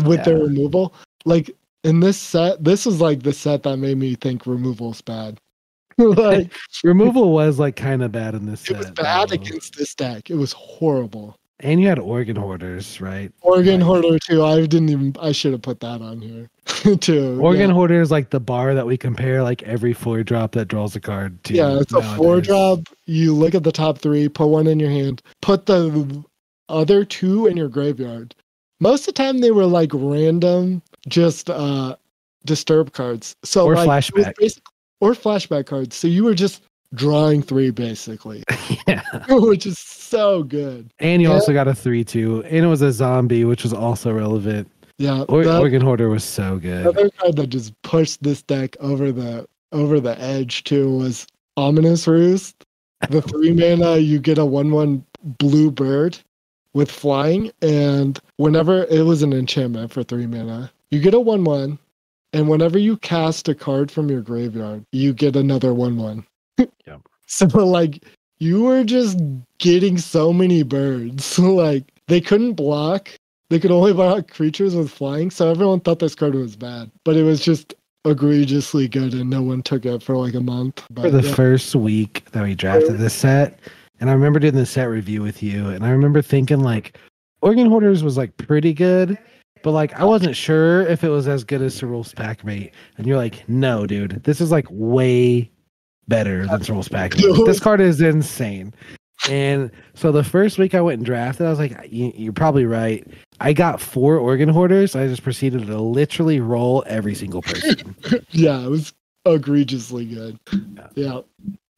with their removal. Like in this set, this was like the set that made me think removal's bad. Like removal was like kind of bad in this set. It was bad against this deck. It was horrible. And you had Organ Hoarders, right? Organ Hoarder too. I should have put that on here too. Organ Hoarder is like the bar that we compare like every 4-drop that draws a card to. Yeah, it's nowadays. A 4-drop. You look at the top 3, put one in your hand, put the other 2 in your graveyard. Most of the time they were like random, just disturb cards. So or like, flashback. Or flashback cards. So you were just drawing 3 basically. Yeah. Which is so good. And you also got a 3/2. And it was a zombie, which was also relevant. Yeah. Organ Hoarder was so good. Another card that just pushed this deck over the edge too was Ominous Roost. The 3 mana, you get a 1/1 blue bird with flying, and whenever it was an enchantment for 3 mana, you get a 1/1, and whenever you cast a card from your graveyard, you get another 1/1. Yep. So like you were just getting so many birds. Like they couldn't block. They could only block creatures with flying. So everyone thought this card was bad, but it was just egregiously good, and no one took it for like a month. But, for the first week that we drafted this set, and I remember doing the set review with you, and I remember thinking like Organ Hoarders was like pretty good, but like I wasn't sure if it was as good as Cerul's Packmate. And you're like, no, dude, this is like way better than Cerul's Packmate. This card is insane. And so the first week I went and drafted, I was like, you're probably right. I got 4 Organ Hoarders. I just proceeded to literally roll every single person. Yeah, it was egregiously good. Yeah.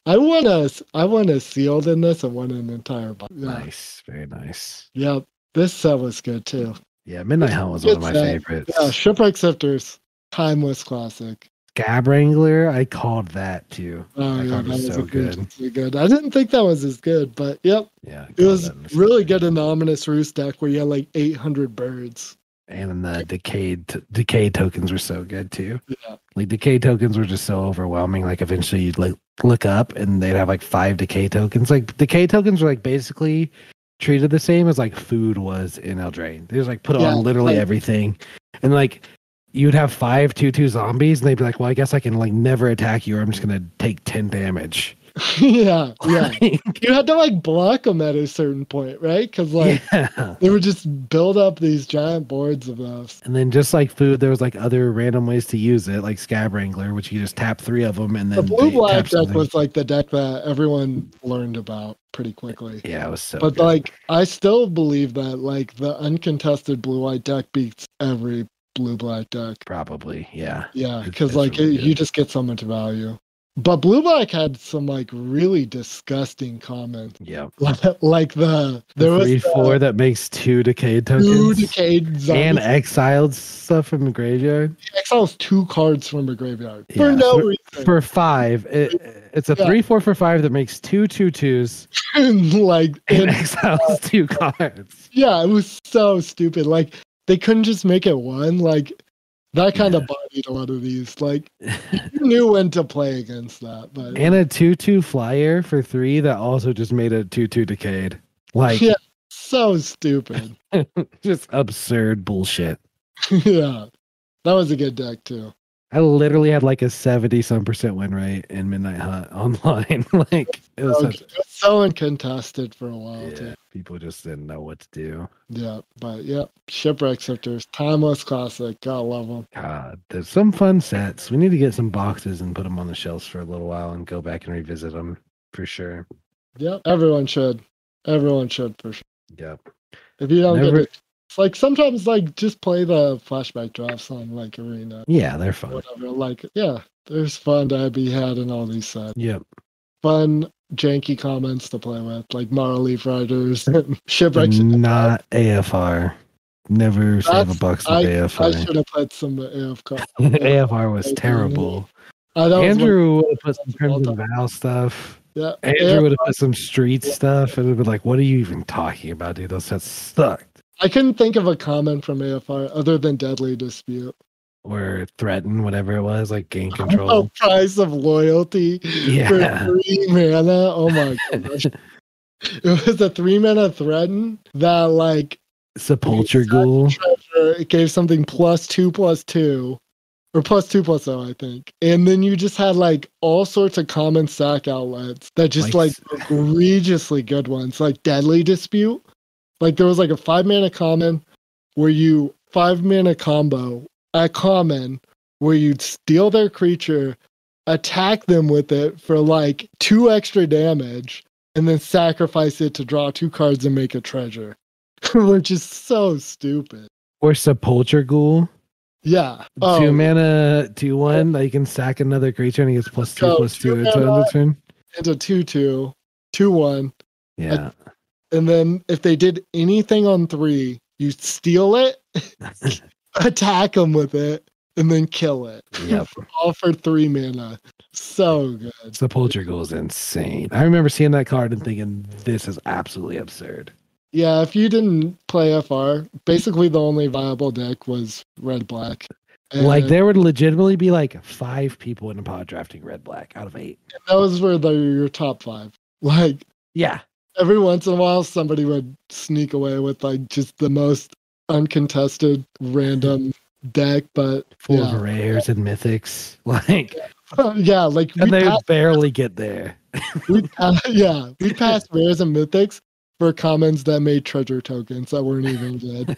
I won a sealed in this and won an entire box. Yeah. Nice. Very nice. Yeah. This set was good too. Yeah, Midnight Hunt was one of my favorites. Yeah, Shipwreck Sifters, timeless classic. Scab Wrangler, I called that too. Oh, that card was so good. I didn't think that was as good, but yep. Yeah, it was really good in the Ominous Roost deck where you had like 800 birds. And the decayed tokens were so good too. Yeah. Like decayed tokens were just so overwhelming. Like eventually you'd like look up and they'd have like 5 decay tokens. Like decay tokens were like basically treated the same as like food was in Eldraine. They just like put on literally everything. And like you'd have 5 2/2 zombies, and they'd be like, well, I guess I can like never attack you, or I'm just gonna take 10 damage. Yeah. You had to like block them at a certain point, right? Because like they would just build up these giant boards of those. And then just like food, there was like other random ways to use it, like Scab Wrangler, which you just tap 3 of them, and then the blue black deck was like the deck that everyone learned about pretty quickly. Yeah, it was so. But good. like, I still believe that like the uncontested blue white deck beats every blue black deck. Probably, yeah. Yeah, because like really you just get so much value. But blue black had some like really disgusting comments. Yeah, like there was 3/4 that makes 2 decayed tokens, 2 decayed zombies. And exiled stuff from the graveyard. He exiles 2 cards from a graveyard for no reason. For 5, it's a 3/4 for 5 that makes 2 2/2s. and exiles 2 cards. Yeah, it was so stupid. Like they couldn't just make it 1. Like that kind of bodied a lot of these. Like you knew when to play against that. But and a 2/2 flyer for 3 that also just made a 2/2 decayed. Like so stupid. Just absurd bullshit. Yeah. That was a good deck too. I literally had like a 70-some% win rate in Midnight Hunt online. Like it was so uncontested for a while too. People just didn't know what to do. Yeah, but yeah, Shipwreck Sifters, timeless classic. Gotta love them. God, there's some fun sets. We need to get some boxes and put them on the shelves for a little while and go back and revisit them for sure. Yep, everyone should. Everyone should for sure. Yep. If you don't Never... get it, it's like sometimes like just play the flashback drafts on like Arena. Yeah, they're fun. Whatever. Like, yeah, there's fun to be had in all these sets. Yep. Fun, janky comments to play with, like Mara Leaf Riders and Shipwrecks. Not AFR. Never save a box with AFR. I should have put some AFR. AFR was terrible. Andrew would have put some Crimson Vow stuff. Yeah. Andrew would have put some street stuff, and it would be like, what are you even talking about, dude? Those sets sucked. I couldn't think of a comment from AFR other than Deadly Dispute. Or Threaten, whatever it was, like gain control. Oh, Price of Loyalty for 3 mana. Oh my gosh. It was a 3 mana Threaten that like Sepulture Ghoul. It gave something +2/+2. Or +2/+0, I think. And then you just had like all sorts of common sack outlets that just like egregiously good ones, like Deadly Dispute. Like there was like a 5 mana common where you 5 mana combo at common where you'd steal their creature, attack them with it for like 2 extra damage, and then sacrifice it to draw 2 cards and make a treasure. Which is so stupid. Or Sepulture Ghoul. Yeah. 2 mana, 2/1. That you can sack another creature and he gets +2/+2 until the turn. Into 2/2, 2/1. Yeah. And then if they did anything on 3, you steal it, attack them with it, and then kill it. Yep. All for 3 mana. So good. Sepulture Ghoul is insane. I remember seeing that card and thinking, this is absolutely absurd. Yeah, if you didn't play FR, basically the only viable deck was Red Black. And like there would legitimately be like 5 people in a pod drafting Red Black out of 8. Those were your top 5. Like, yeah. Every once in a while, somebody would sneak away with like just the most uncontested random deck, but full of rares and mythics. Like, yeah, like and they barely get there. we passed rares and mythics for commons that made treasure tokens that weren't even good.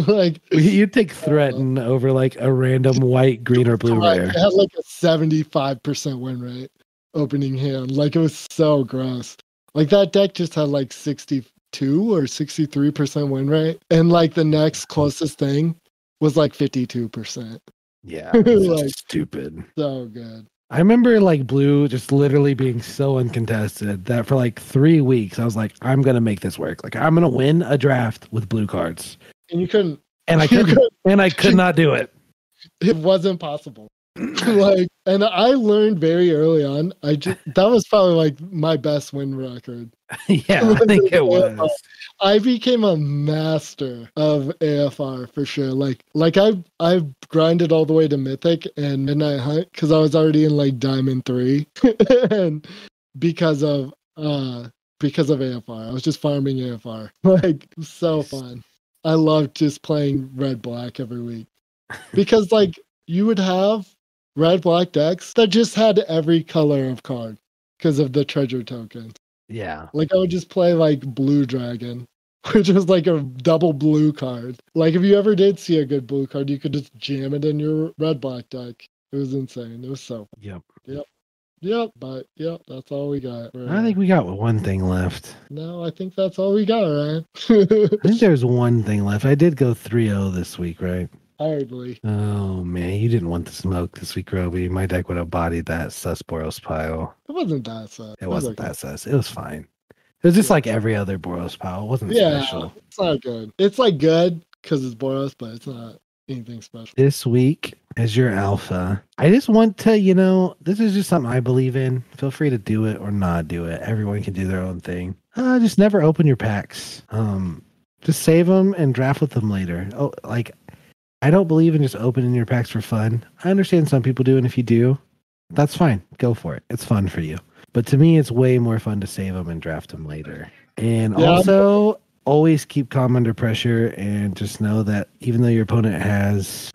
like you'd take Threaten over like a random white, green, or blue rare. It had like a 75% win rate opening hand. Like it was so gross. Like that deck just had like 62 or 63% win rate, and like the next closest thing was like 52%. Yeah, like stupid. So good. I remember like blue just literally being so uncontested that for like 3 weeks I was like, I'm gonna make this work. Like I'm gonna win a draft with blue cards. And you couldn't. And I couldn't. And I could not do it. It wasn't possible. Like, and I learned very early on. That was probably like my best win record. Yeah, I think it was. I became a master of AFR for sure. Like I've grinded all the way to Mythic and Midnight Hunt because I was already in like Diamond 3, and because of AFR, I was just farming AFR. Like so fun. I loved just playing Red Black every week because like you would have Red Black decks that just had every color of card because of the treasure tokens. Yeah. Like I would just play like Blue Dragon, which was like a double blue card. Like if you ever did see a good blue card, you could just jam it in your Red Black deck. It was insane. It was so fun. Yep. But that's all we got. I think we got one thing left. No, I think that's all we got, right? I think there's one thing left. I did go 3-0 this week, right? Hardly. Oh man, you didn't want the smoke this week, Robi. My deck would have bodied that sus Boros pile. It wasn't that sus. It wasn't that sus. It was fine. It was just like every other Boros pile. It wasn't special. It's not good. It's like good because it's Boros, but it's not anything special. This week, as your alpha, I just want to, this is just something I believe in. Feel free to do it or not do it. Everyone can do their own thing. Just never open your packs. Just save them and draft with them later. Oh, like, I don't believe in just opening your packs for fun. I understand some people do, and if you do, that's fine. Go for it. It's fun for you. But to me, it's way more fun to save them and draft them later. And also, always keep calm under pressure and just know that even though your opponent has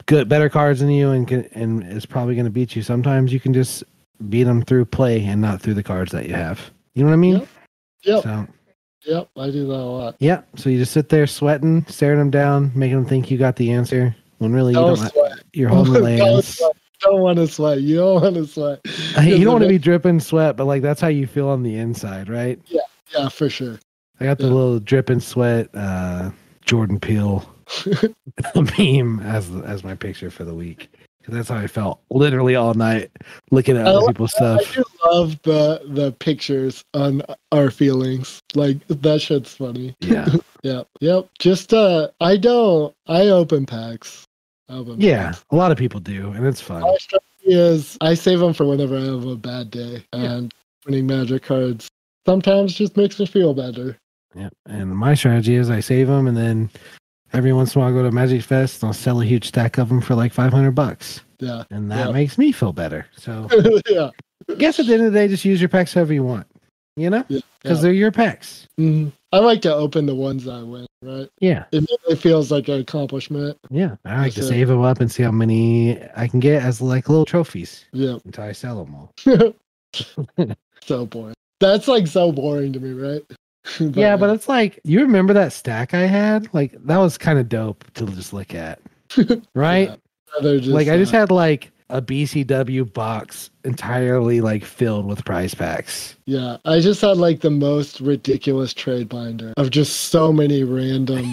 better cards than you and is probably going to beat you, sometimes you can just beat them through play and not through the cards that you have. You know what I mean? Yep. So, Yep, I do that a lot. yeah. So you just sit there sweating, staring them down, making them think you got the answer when really Don't you don't. sweat. You're holding the Don't lands. sweat. Don't want to sweat. You don't want to sweat. You don't want to be dripping sweat, but like that's how you feel on the inside, right? Yeah, for sure. I got the little dripping sweat Jordan Peele meme as my picture for the week. Because that's how I felt literally all night looking at other people's stuff. I do love the pictures on our feelings. Like that shit's funny. Yeah. Yep. Just I open packs. Packs. A lot of people do, and it's fun. My strategy is I save them for whenever I have a bad day, and winning Magic cards sometimes just makes me feel better. Yeah, and my strategy is I save them, and then every once in a while I go to Magic Fest and I'll sell a huge stack of them for like $500. Yeah, and that makes me feel better. So yeah, I guess at the end of the day, just use your packs however you want. You know, because they're your packs. Mm-hmm. I like to open the ones I win. Right? Yeah, it feels like an accomplishment. Yeah, I like to save them up and see how many I can get as like little trophies. Yeah, until I sell them all. So boring. That's like so boring to me, right? But it's like, you remember that stack I had? Like that was kind of dope to just look at, right? Like I just had like a BCW box entirely like filled with prize packs. Yeah, I just had like the most ridiculous trade binder of just so many random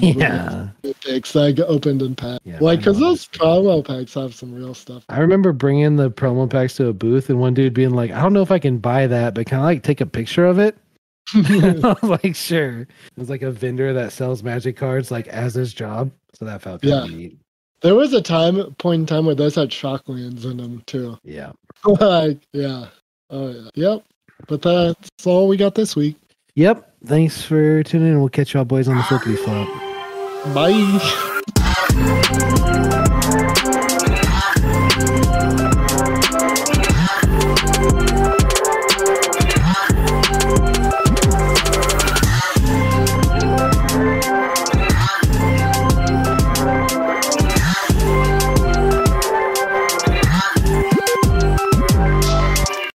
picks that I opened and packed. Like, because those promo packs have some real stuff. I remember bringing the promo packs to a booth and one dude being like, I don't know if I can buy that, but can I like take a picture of it? I was like, sure. It was like a vendor that sells Magic cards like as his job. So that felt kind of neat. There was a point in time where those had shocklands in them too. Yeah. Like, yeah. Oh, yeah. Yep. But that's all we got this week. Yep. Thanks for tuning in. We'll catch y'all boys on the flippity flop. Bye.